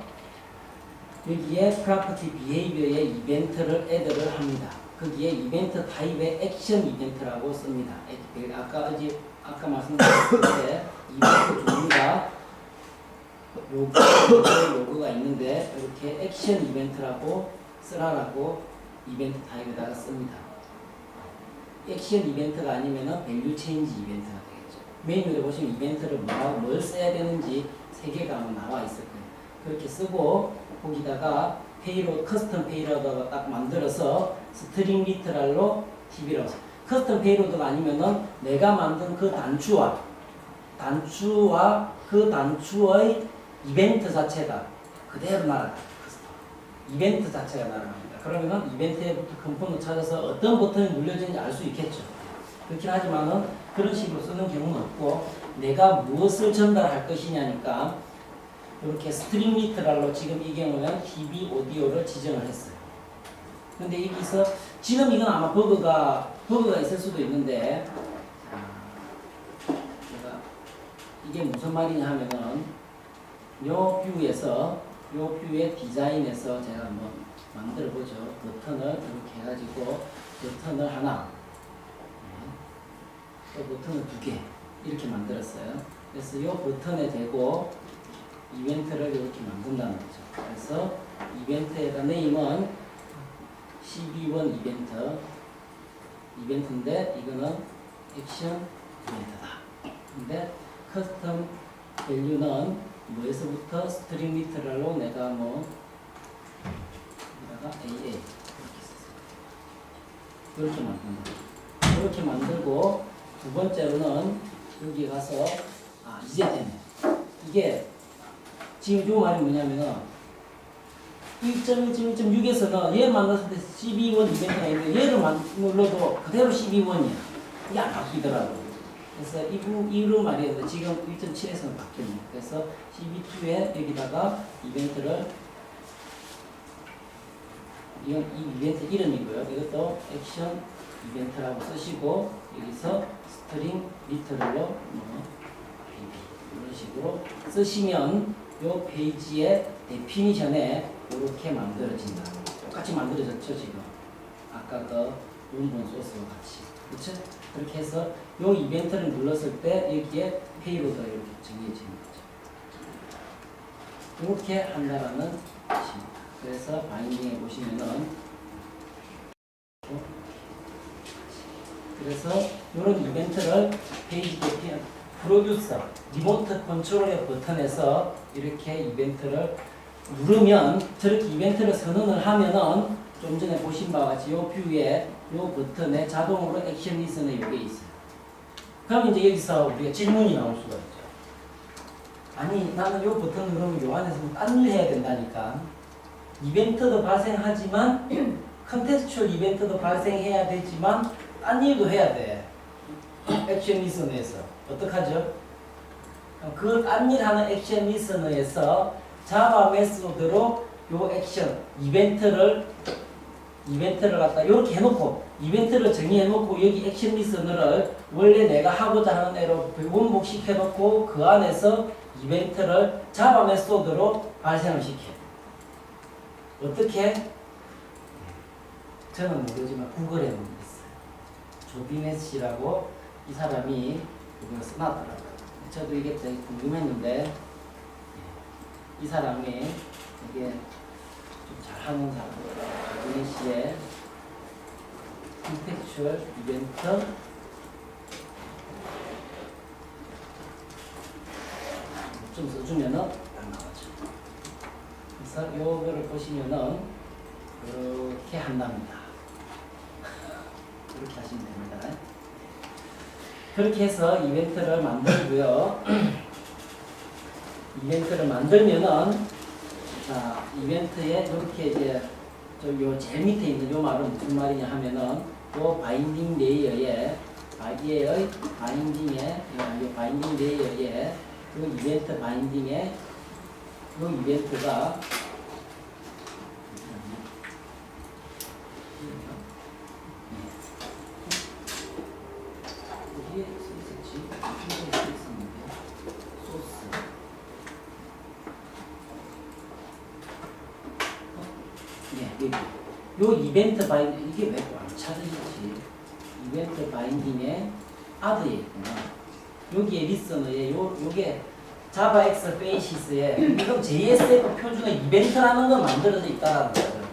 [SPEAKER 1] 여기에 프로퍼티 비헤이비어의 이벤트를 애드를 합니다. 거기에 이벤트 타입의 액션 이벤트라고 씁니다. 아까 말씀드렸을 때 이벤트 종류가 요거가 있는데 이렇게 액션 이벤트라고 쓰라라고 이벤트 타입에다가 씁니다. 액션 이벤트가 아니면은 밸류 체인지 이벤트가 되겠죠. 메뉴에 보시면 이벤트를 뭘 써야 되는지 3개가 나와 있을 거예요. 그렇게 쓰고 거기다가 페이로드, 커스텀 페이로드가 딱 만들어서 스트링 리터럴로 TV라고 써요. 커스텀 페이로드가 아니면은 내가 만든 그 단추와 그 단추의 이벤트 자체가 그대로 날아가요. 이벤트 자체가 날아갑니다. 그러면은 이벤트부터 컴포넌트 찾아서 어떤 버튼이 눌려지는지 알 수 있겠죠. 그렇긴 하지만은 그런 식으로 쓰는 경우는 없고 내가 무엇을 전달할 것이냐니까 이렇게 스트링 리터럴로 지금 이 경우는 TV 오디오를 지정을 했어요. 근데 여기서 지금 이건 아마 버그가 있을 수도 있는데 제가 이게 무슨 말이냐 하면은 요 뷰의 디자인에서 제가 한번 만들어 보죠. 버튼을 이렇게 해가지고 버튼을 하나 또 버튼을 2개 이렇게 만들었어요. 그래서 이 버튼에 대고 이벤트를 이렇게 만든다는 거죠. 그래서 이벤트에다 네임은 CB1 이벤트인데 이거는 액션 이벤트다. 근데 커스텀 밸류는 뭐에서부터 스트링 리터럴로 내가 뭐 여기다가 AA 이렇게 썼어요. 이렇게 만든다. 이렇게 만들고 두 번째로는 여기 가서 이제 되네. 이게 지금 요 말이 뭐냐면은 1.1.1.6에서는 얘 만났을 때 CB1 이벤트가 있는데 얘를 눌러도 그대로 CB1이야. 이게 안 바뀌더라고. 그래서 이런 말이에요. 지금 1.7에서는 바뀌었네. 그래서 CB2에 여기다가 이벤트를 이 이벤트 이름이고요. 이것도 액션 이벤트라고 쓰시고 여기서 스트링 리터럴로 이런 식으로 쓰시면 이 페이지의 데피니션에 이렇게 만들어진다. 똑같이 만들어졌죠 지금. 아까 그 원본 소스와 같이. 그렇죠? 그렇게 해서 이 이벤트를 눌렀을 때 여기에 페이로드가 이렇게 정해지는 거죠. 이렇게 한다라는 뜻입니다. 그래서 바인딩에 보시면은 그래서 이런 이벤트를 페이지 데피니션 프로듀서 리모트 컨트롤의 버튼에서 이렇게 이벤트를 누르면 저렇게 이벤트를 선언을 하면은 좀 전에 보신 바와 같이 이 뷰에 이 버튼에 자동으로 액션 리슨에 이게 있어요. 그럼 이제 여기서 우리가 질문이 나올 수가 있죠. 아니 나는 요 버튼 누르면 요 안에서 딴 일 해야 된다니까. 이벤트도 발생하지만 컨텍스추얼 이벤트도 발생해야 되지만 딴 일도 해야 돼. 액션 리스너에서 어떡하죠? 그 딴 일 하는 액션 리스너에서 자바 메소드로 요 액션 이벤트를 갖다 이렇게 해놓고 이벤트를 정의해놓고 여기 액션 리스너를 원래 내가 하고자 하는 애로 원복시켜놓고 그 안에서 이벤트를 자바 메소드로 발생을 시켜. 어떻게? 저는 모르지만 구글에 있어요. 조비네스라고 이 사람이 그걸 써놨더라고요. 저도 이게 되게 궁금했는데 이 사람이 이게 좀 잘하는 사람 조비네스의 컨텍스추얼 이벤트 좀 써주면은 딱 나오죠. 그래서 요거를 보시면은 이렇게 한답니다. 이렇게 하시면 됩니다. 그렇게 해서 이벤트를 만들고요. 이벤트를 만들면은 자 이벤트에 이렇게 이제 요 제일 밑에 있는 요 말은 무슨 말이냐 하면은 요 바인딩 레이어에 바이의 바인딩에 요 바인딩 레이어에 요 이벤트 바인딩에 요 이벤트가 여기에 있었지 소스 여기 요 이벤트 바인딩 이게 왜 안 찾으시지? 이벤트 바인딩에 아드에 있구나. 여기에 리서너에 요게 자바 엑스 베이시스에 이건 JSF 표준의 이벤트라는 건 만들어져 있다라는 거죠.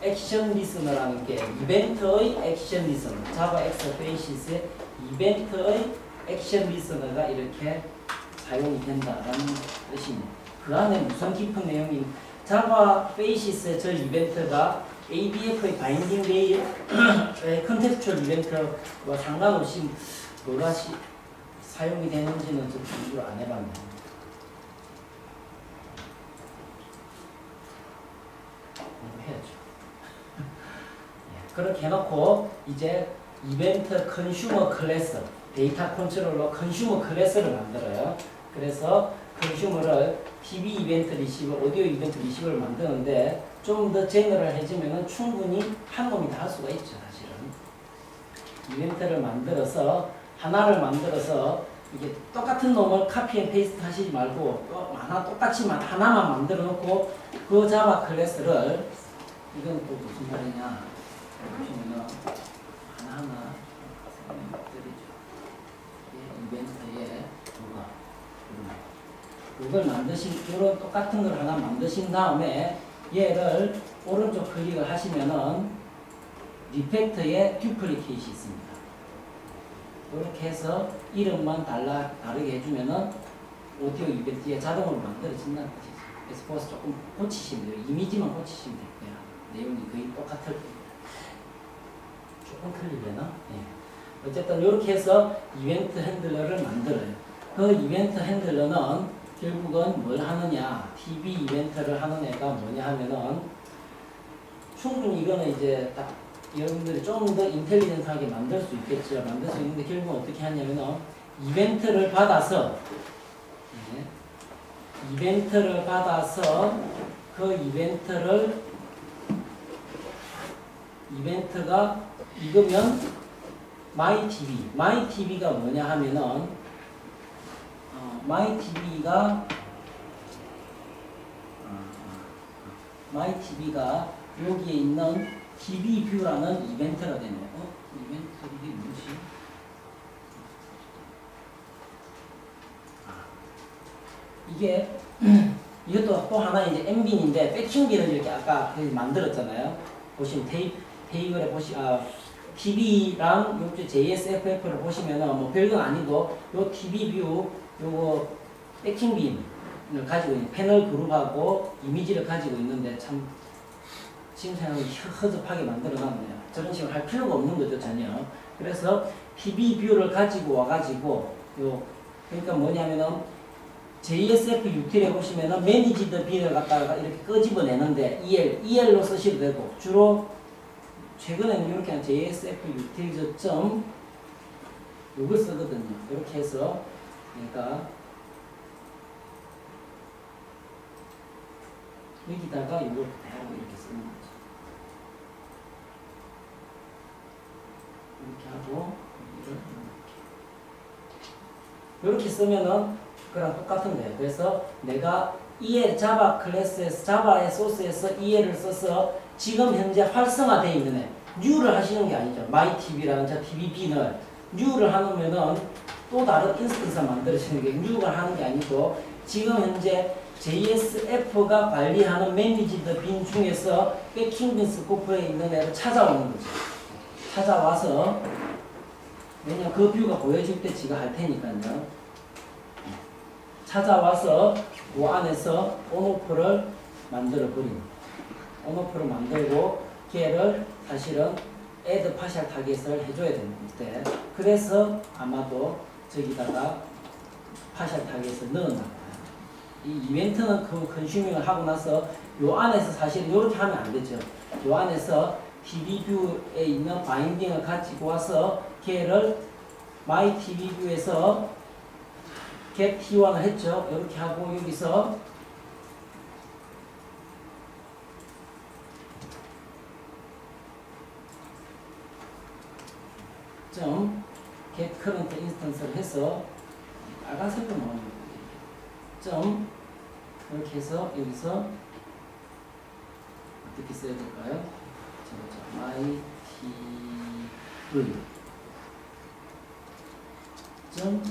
[SPEAKER 1] 액션 리스너라는 게 이벤트의 액션 리스너, 자바 엑스 베이시스의 이벤트의 액션 리스너가 이렇게 사용이 된다라는 뜻입니다. 그 안에 무슨 깊은 내용이 자바 베이시스의 저 이벤트가 ADF의 바인딩 레이어의 컨텍스추얼 이벤트와 상관없이 뭐가 사용이 되는지는 좀 공부를 안 해봤네요. 공부해야죠. 그렇게 해놓고 이제 이벤트 컨슈머 클래스, 데이터 컨트롤러 컨슈머 클래스를 만들어요. 그래서 컨슈머를 TV 이벤트 리시버, 오디오 이벤트 리시버를 만드는데 좀 더 제너럴해지면 충분히 한 놈이 다 할 수가 있죠, 사실은. 이벤트를 만들어서 하나를 만들어서 이게 똑같은 놈을 카피 앤 페이스트 하시지 말고 또 하나 똑같이 하나만 만들어 놓고 그 자바 클래스를 이건 또 무슨 말이냐 보시면은 하나하나 설명드리죠. 이벤트에 이걸 이런 똑같은 걸 하나 만드신 다음에 얘를 오른쪽 클릭을 하시면은 리팩터에 듀플리케이트이 있습니다. 이렇게 해서 이름만 다르게 해주면은 오디오 이벤트에 자동으로 만들어진다는 거죠. 그래서 거기서 조금 고치시면 돼요. 이미지만 고치시면 될 거야. 내용이 거의 똑같을 겁니다. 조금 틀리려나? 네. 어쨌든 이렇게 해서 이벤트 핸들러를 만들어요. 그 이벤트 핸들러는 결국은 뭘 하느냐, TV 이벤트를 하는 애가 뭐냐 하면은 충분히 이거는 이제 딱 여러분들이 좀 더 인텔리전트하게 만들 수 있겠죠. 만들 수 있는데 결국은 어떻게 하냐면은 이벤트를 받아서 그 이벤트가 이거면 마이TV가 뭐냐 하면은 마이TV가 여기에 있는 TV뷰라는 이벤트가 되네요. 이벤트 이게 뭐지? 이게 이것도 또 하나 이제 엠빈인데 패킹빈을 이렇게 아까 만들었잖아요. 보시면 테이블에 TV랑 요쪽 JSFF를 보시면은 뭐 별건 아니고 요 TV뷰 요거 패킹빈을 가지고 있는 패널 그룹하고 이미지를 가지고 있는데 참 지금 생각하면 허접하게 만들어놨네요. 저런 식으로 할 필요가 없는 거죠, 전혀. 그래서 TV뷰를 가지고 와가지고 그러니까 뭐냐면은 JSF 유틸에 보시면은 매니지드 빈을 갖다가 이렇게 끄집어내는데 EL로 쓰셔도 되고 주로 최근에는 이렇게 한 JSF 유틸 점 요걸 쓰거든요. 이렇게 해서 그러니까 여기다가 이걸 대하고 이렇게 쓰는 거죠. 이렇게 하고 이렇게 쓰면은 그랑 똑같은 거예요. 그래서 내가 EL 자바 클래스에서 자바의 소스에서 EL을 써서 지금 현재 활성화되어 있는 애 뉴를 하시는 게 아니죠. myTV라는 저 TV빈을 뉴를 하면은 또 다른 인스턴스 만들어지는 게 뉴가 하는 게 아니고 지금 현재 JSF가 관리하는 매니지드 빈 중에서 백킹빈 스코프에 있는 애를 찾아오는 거죠. 찾아와서 왜냐면 그 뷰가 보여줄 때 지가 할 테니까요. 찾아와서 그 안에서 온오프를 만들어 버립니다. 온오프를 만들고 걔를 사실은 add partial 타겟을 해줘야 되는데 그래서 아마도 저기다가 partial 타겟을 넣었나 봐요. 이 이벤트는 그 컨슈밍을 하고 나서 요 안에서 사실 이렇게 하면 안 되죠. 요 안에서 TV뷰에 있는 바인딩을 가지고 와서 걔를 my TV뷰에서 get T1을 했죠. 이렇게 하고 여기서 점 get current instance를 해서 빨간색으로 나오는 거예요. 점 이렇게 해서 여기서 어떻게 써야 될까요? my TV 점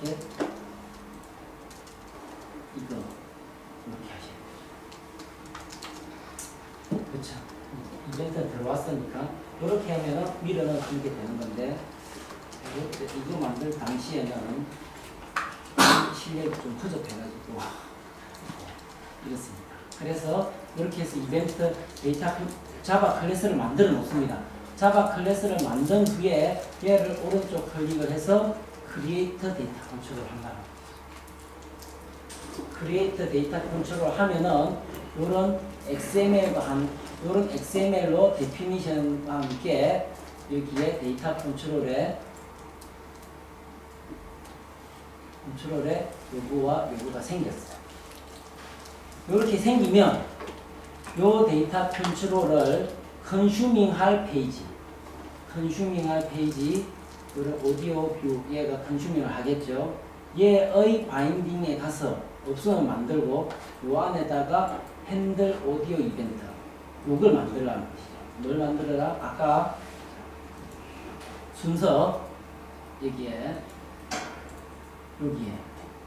[SPEAKER 1] get 이거 이렇게 하셔야 돼요. 그렇죠. 이벤트 들어왔으니까 이렇게 하면은 밀어넣어 주게 되는 건데 이거 만들 당시에는 실력이 좀 부족해가지고 이렇습니다. 그래서 이렇게 해서 이벤트 데이터 자바 클래스를 만들어 놓습니다. 자바 클래스를 만든 후에 얘를 오른쪽 클릭을 해서 크리에이터 데이터 컨트롤을 한다. 크리에이터 데이터 컨트롤 하면은 요런 XML로 데피니션과 함께 여기에 데이터 컨트롤에 요거와 요거가 생겼어요. 이렇게 생기면 요 데이터 컨트롤을 컨슈밍할 페이지, 요런 오디오 뷰 얘가 컨슈밍을 하겠죠. 얘의 바인딩에 가서 없으면 만들고 요 안에다가 핸들 오디오 이벤트 요걸 만들라는 것이죠. 뭘 만들어라? 아까 순서 여기에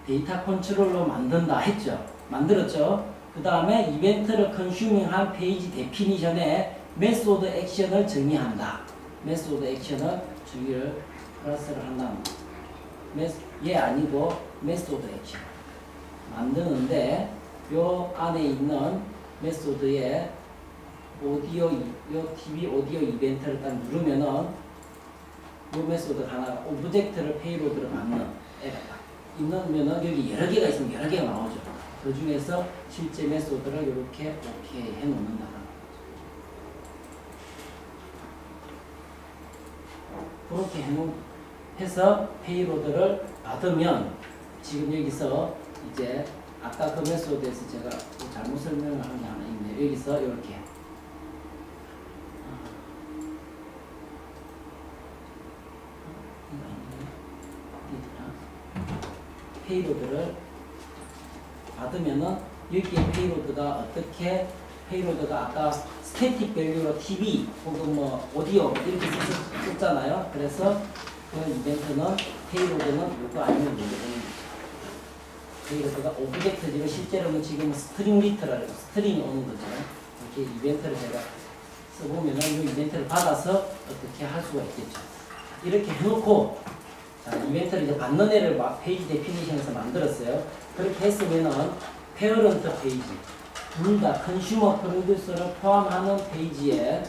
[SPEAKER 1] 데이터 컨트롤로 만든다 했죠. 만들었죠. 그 다음에 이벤트를 컨슈밍한 페이지 데피니션에 메소드 액션을 정의한다. 메소드 액션을 정의를 플러스를 한다. 얘 아니고 메소드 액션 만드는데 요 안에 있는 메소드에 TV 오디오 이벤트를 딱 누르면은 요 메소드 하나가 오브젝트를 페이로드로 받는 애가 딱 있으면은 여기 여러 개가 있으면 여러 개가 나오죠. 그 중에서 실제 메소드를 이렇게 오케이 해 놓는다. 그렇게 해서 페이로드를 받으면 지금 여기서 이제 아까 그 메소드에서 제가 잘못 설명을 한 게 하나 있네요. 여기서 이렇게 페이로드를 받으면은 여기에 페이로드가 어떻게 페이로드가 아까 스태틱 밸류로 TV 혹은 뭐 오디오 이렇게 썼잖아요. 그래서 그 이벤트는 페이로드는 이거 아니면 이거 페이로드가 오브젝트지만 실제로는 지금 스트링 리트라고 스트링이 오는 거죠. 이렇게 이벤트를 제가 써보면은 이 이벤트를 받아서 어떻게 할 수가 있겠죠. 이렇게 해놓고 자, 이벤트를 이제 받는 애를 페이지 데피니션에서 만들었어요. 그렇게 했으면은 페어런트 페이지 둘 다 컨슈머 프로듀서를 포함하는 페이지에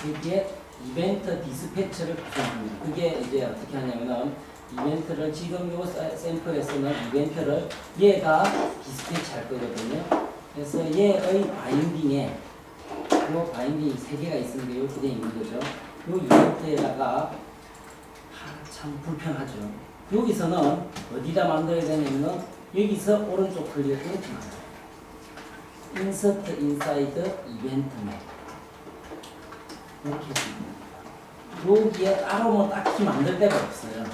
[SPEAKER 1] 여기에 이벤트 디스패처를 구성합니다. 그게 이제 어떻게 하냐면은 이벤트를 지금 요 샘플에서는 이벤트를 얘가 디스패치 할 거거든요. 그래서 얘의 바인딩에 요 바인딩이 3개가 있으니까 이렇게 되어 있는 거죠. 요 이벤트에다가 참 불편하죠. 여기서는 어디다 만들어야 되냐면은 여기서 오른쪽 클릭을 이렇게 만들어요. Insert inside event map. 이렇게 있습니다. 여기에 따로 뭐 딱히 만들 데가 없어요.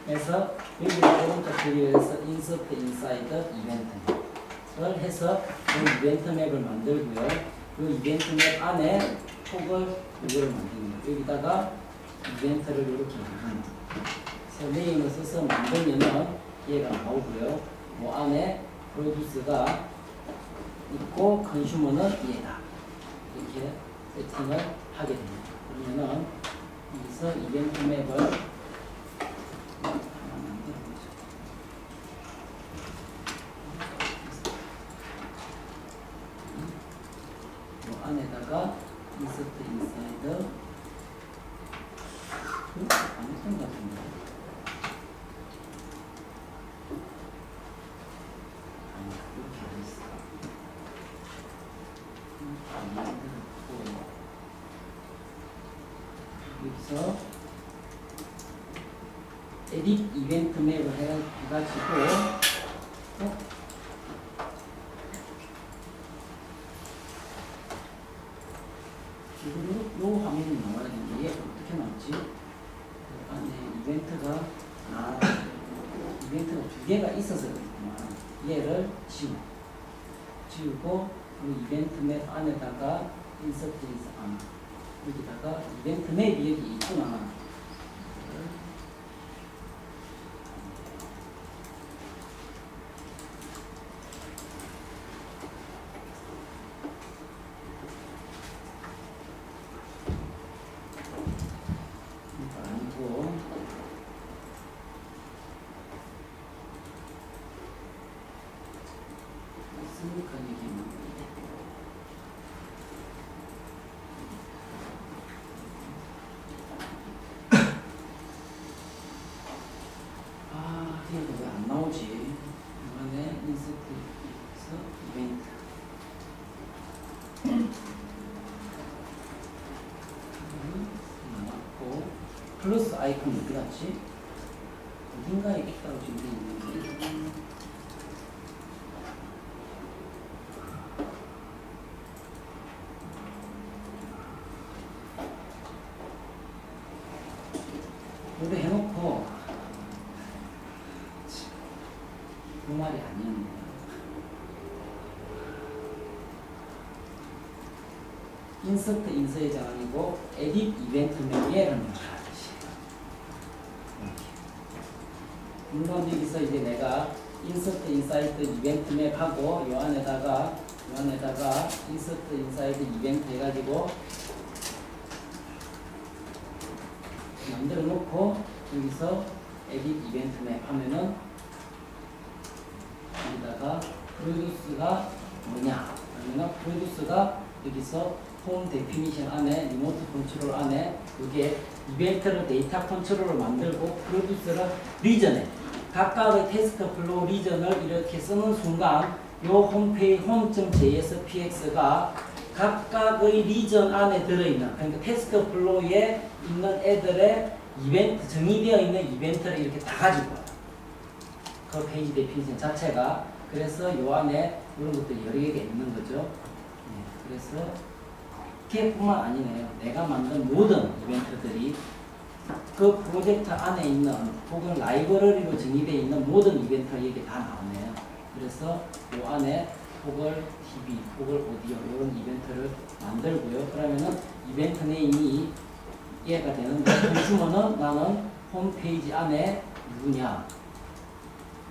[SPEAKER 1] 그래서 여기다 오른쪽 클릭을 해서 Insert inside event map을 해서 이 이벤트 맵을 만들고요. 이 이벤트 맵 안에 톡을 이걸 만듭니다. 여기다가 이벤트를 이렇게 만듭니다. 그래서 네임을 써서 만들면은 얘가 나오고요. 뭐 안에 프로듀스가 있고 컨슈머는 얘다. 이렇게 세팅을 하게 됩니다. 그러면은 여기서 이벤트 맵을 뭐 안에다가 인서트 인사이드 아무튼 같은데 이렇게 안 했어. 여기서 에딧 이벤트 맵을 해가지고 지금 요 화면이 나와야 되는데 얘 어떻게 나왔지? 안에 이벤트가 이벤트가 2개가 있어서 그렇구만. 얘를 지우고 그 이벤트 맵 안에다가 인서트 여기다가 이벤트 맵이 여기 있구나. 아니고 있으니까 얘기만 이거 왜 안 나오지? 이번에 인서트에서 이벤트 나왔고 플러스 아이콘 어디 갔지? 어딘가에 있다고 지금 돼 있는데 이거 해놓고 그 말이 아니었네요. 인서트 인서트가 아니고 에딧 이벤트 맵이라는 것이에요. 물론 여기서 이제 내가 인서트 인사이드 이벤트 맵하고 요 안에다가 인서트 인사이드 이벤트 해가지고 만들어 놓고 여기서 에딧 이벤트 맵 하면은 여기다가 프로듀스가 뭐냐 그러면 프로듀스가 여기서 홈 데피니션 안에 리모트 컨트롤 안에 그게 이벤트를 데이터 컨트롤을 만들고 프로듀스를 리전에 각각의 태스크 플로우 리전을 이렇게 쓰는 순간 요 홈페이지 home.jspx가 각각의 리전 안에 들어있는 그러니까 태스크 플로우에 있는 애들의 이벤트 정의되어 있는 이벤트를 이렇게 다 가지고 와요. 그 페이지 데피니션 자체가 그래서 요 안에 이런 것들이 여러 개가 있는 거죠. 네, 그래서 걔뿐만 아니네요. 내가 만든 모든 이벤트들이 그 프로젝트 안에 있는 혹은 라이브러리로 정의되어 있는 모든 이벤트가 여기 다 나오네요. 그래서 요 안에 토글 TV, 토글 오디오 이런 이벤트를 만들고요. 그러면은 이벤트 네임이 얘가 되는데 컨슈머는 나는 홈페이지 안에 누구냐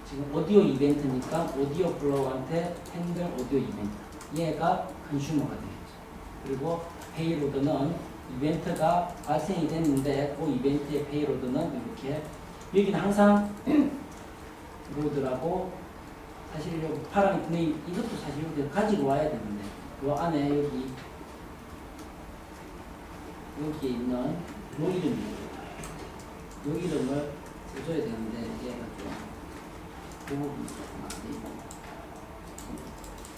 [SPEAKER 1] 지금 오디오 이벤트니까 오디오 플로우한테 핸들 오디오 이벤트 얘가 컨슈머가 되겠죠. 그리고 페이로드는 이벤트가 발생이 됐는데 그 이벤트의 페이로드는 이렇게 여기는 항상 로드라고 사실 요 파란 네임 이것도 사실 여기 가지고 와야 되는데 요 안에 여기 여기에 있는 요 이름입니다. 요 이름을 써줘야 되는데 얘가 좀 부분이 조금 안 돼요.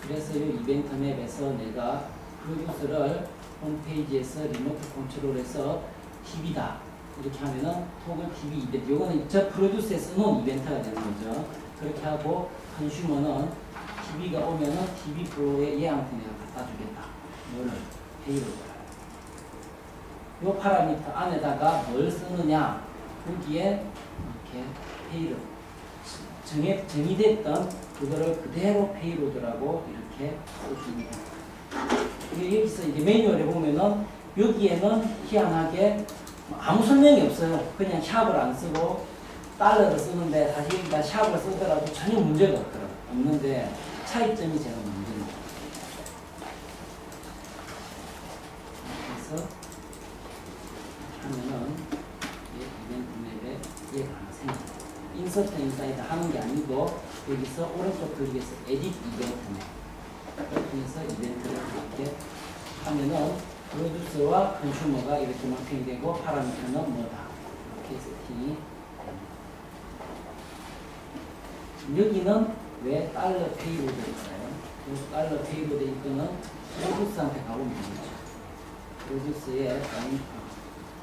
[SPEAKER 1] 그래서 이 이벤트 맵에서 내가 프로듀스를 홈페이지에서 리모트 컨트롤해서 TV다 이렇게 하면은 토글 TV 이벤트, 요거는 저 프로듀스에 써놓은 이벤트가 되는 거죠. 그렇게 하고 컨슈머는 TV가 오면은 TV 프로에 얘한테 내가 갖다 주겠다. 뭐를? 페이로드. 요 파라미터 안에다가 뭘 쓰느냐? 여기에 이렇게 페이로드 정의됐던 그거를 그대로 페이로드라고 이렇게 쓸 수 있는 거예요. 여기서 이제 매뉴얼에 보면은 여기에는 희한하게 아무 설명이 없어요. 그냥 샵을 안 쓰고 달러를 쓰는데 사실 일단 샵을 쓰더라도 전혀 문제가 없는데 차이점이 제가 문제입니다. 그래서 하면은 이벤트 맵에 얘가 하나 생깁니다. 인서트 인사이드 하는 게 아니고 여기서 오른쪽 클릭해서 에딧 이벤트 맵 통해서 이벤트를 이렇게 하면은 프로듀서와 컨슈머가 이렇게 마킹이 되고 파라미터는 뭐다 이렇게 세팅이 됩니다. 여기는 왜 달러 페이로드일까요? 이 달러 페이로드 이거는 프로듀서한테 가보면 되죠. 프로듀서의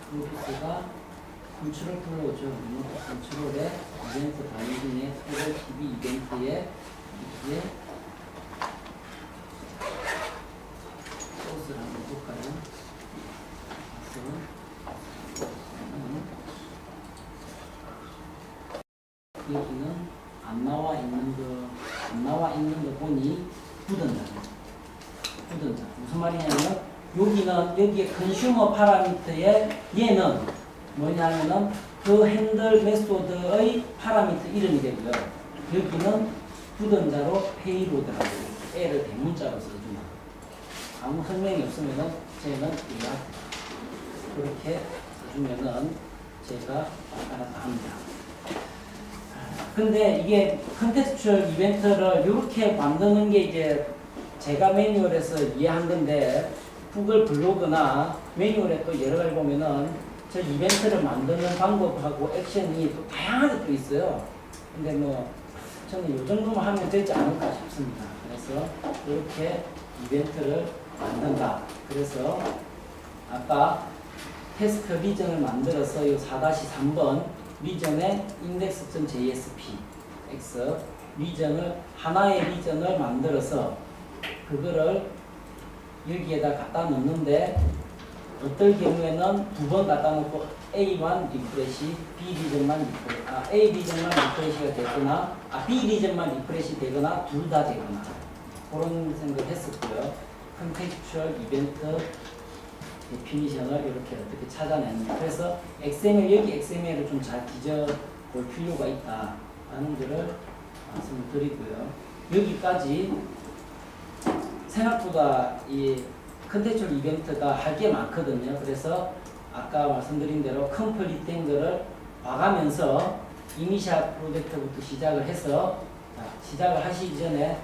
[SPEAKER 1] 프로듀서가 컨트롤 플로우죠. 리모트 컨트롤의 이벤트 바인딩의 토글 TV 이벤트에 이게 소스를 한번 볼까요? 여기는 안 나와 있는 거 보니 부든자. 무슨 말이냐면 여기에 컨슈머 파라미터에 얘는 뭐냐면은 그 핸들 메소드의 파라미터 이름이 되고요. 여기는 부든자로 페이로드라고 L을 대문자로 써줍니다. 아무 설명이 없으면은 쟤는 그렇게 써주면은 제가 알아서 합니다. 근데 이게 컨텍스추얼 이벤트를 이렇게 만드는 게 이제 제가 매뉴얼에서 이해한 건데 구글 블로그나 매뉴얼에 또 여러 가지 보면은 저 이벤트를 만드는 방법하고 액션이 또 다양하게 또 있어요. 근데 뭐 저는 이 정도만 하면 되지 않을까 싶습니다. 그래서 이렇게 이벤트를 만든다. 그래서 아까 테스트 리전을 만들어서 이 4-3번 리전의 index.jsp x 리전을 하나의 리전을 만들어서 그거를 여기에다 갖다 놓는데 어떨 경우에는 두 번 갖다 놓고 A만 리프레시, B 리전만 리프레시, A 리전만 리프레시가 되거나, B 리전만 리프레시 되거나, 둘 다 되거나 그런 생각을 했었고요. 컨텍스추얼 이벤트 데피니션을 이렇게 어떻게 찾아내는가. 그래서 XML, 여기 XML을 좀 잘 뒤져볼 필요가 있다라는 것을 말씀을 드리고요. 여기까지 생각보다 이 컨텍스추얼 이벤트가 할 게 많거든요. 그래서 아까 말씀드린 대로 컴플리트 된 거를 봐가면서 이니셜 프로젝트부터 시작을 해서 시작을 하시기 전에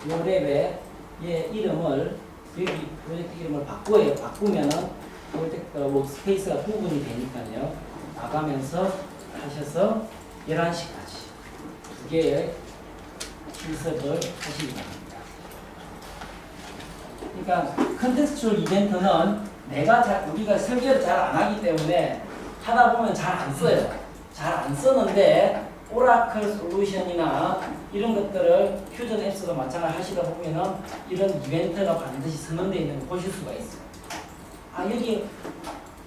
[SPEAKER 1] 요 랩에 얘 이름을 여기 프로젝트 이름을 바꾸면은 프로젝트 워크스페이스가 구분이 되니까요. 봐가면서 하셔서 11시까지 두 개의 실습을 하시기 바랍니다. 그러니까 컨텍스추얼 이벤트는 우리가 설계를 잘 안 하기 때문에 하다 보면 잘 안 써요. 잘 안 쓰는데 오라클 솔루션이나 이런 것들을 퓨전 앱스도 마찬가지 하시다 보면은 이런 이벤트가 반드시 선언되어 있는 거 보실 수가 있어요. 여기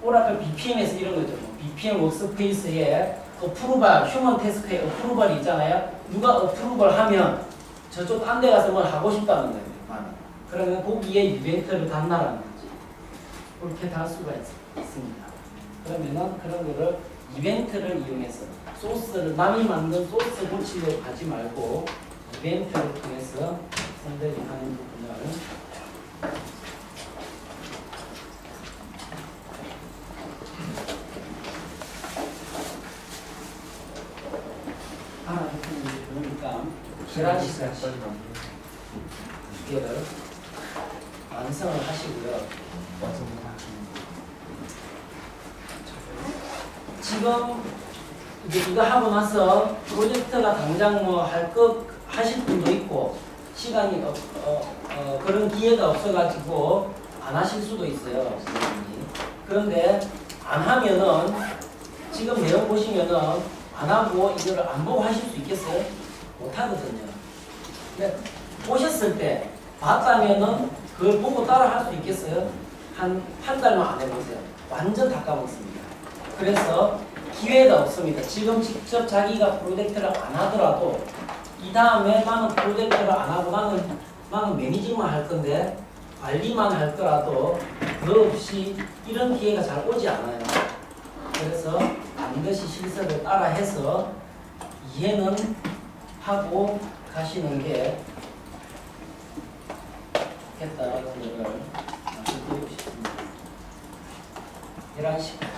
[SPEAKER 1] 오라클 BPM에서 이런 거죠. BPM 워크스페이스에 어프루벌, 휴먼 태스크에 어프루벌이 있잖아요. 누가 어프루벌 하면 저쪽 딴 데 가서 뭘 하고 싶다는 거예요. 그러면 거기에 이벤트를 단말하는 거지. 그렇게 달 수가 있습니다. 그러면은 그런 거를 이벤트를 이용해서 소스를 남이 만든 소스 고치려고 하지 말고 이벤트를 통해서 선택이 하는 부분을 알아듣는 그러니까 11시까지 두 개를 완성을 하시고요. 지금 이제 이거 하고 나서 프로젝트가 당장 뭐 하실 분도 있고 시간이 그런 기회가 없어가지고 안 하실 수도 있어요, 선생님이. 그런데 안 하면은 지금 내용 보시면은 안 하고 이거를 안 보고 하실 수 있겠어요? 못 하거든요. 근데 보셨을 때 봤다면은 그걸 보고 따라 할 수 있겠어요? 한 달만 안 해보세요. 완전 다 까먹습니다. 그래서 기회가 없습니다. 지금 직접 자기가 프로젝트를 안 하더라도 이 다음에 나는 프로젝트를 안 하고 나는 매니징만 할 건데 관리만 할 거라도 그 없이 이런 기회가 잘 오지 않아요. 그래서 반드시 실습을 따라 해서 이해는 하고 가시는 게 좋겠다라는 것을 말씀드리고 싶습니다. 11시.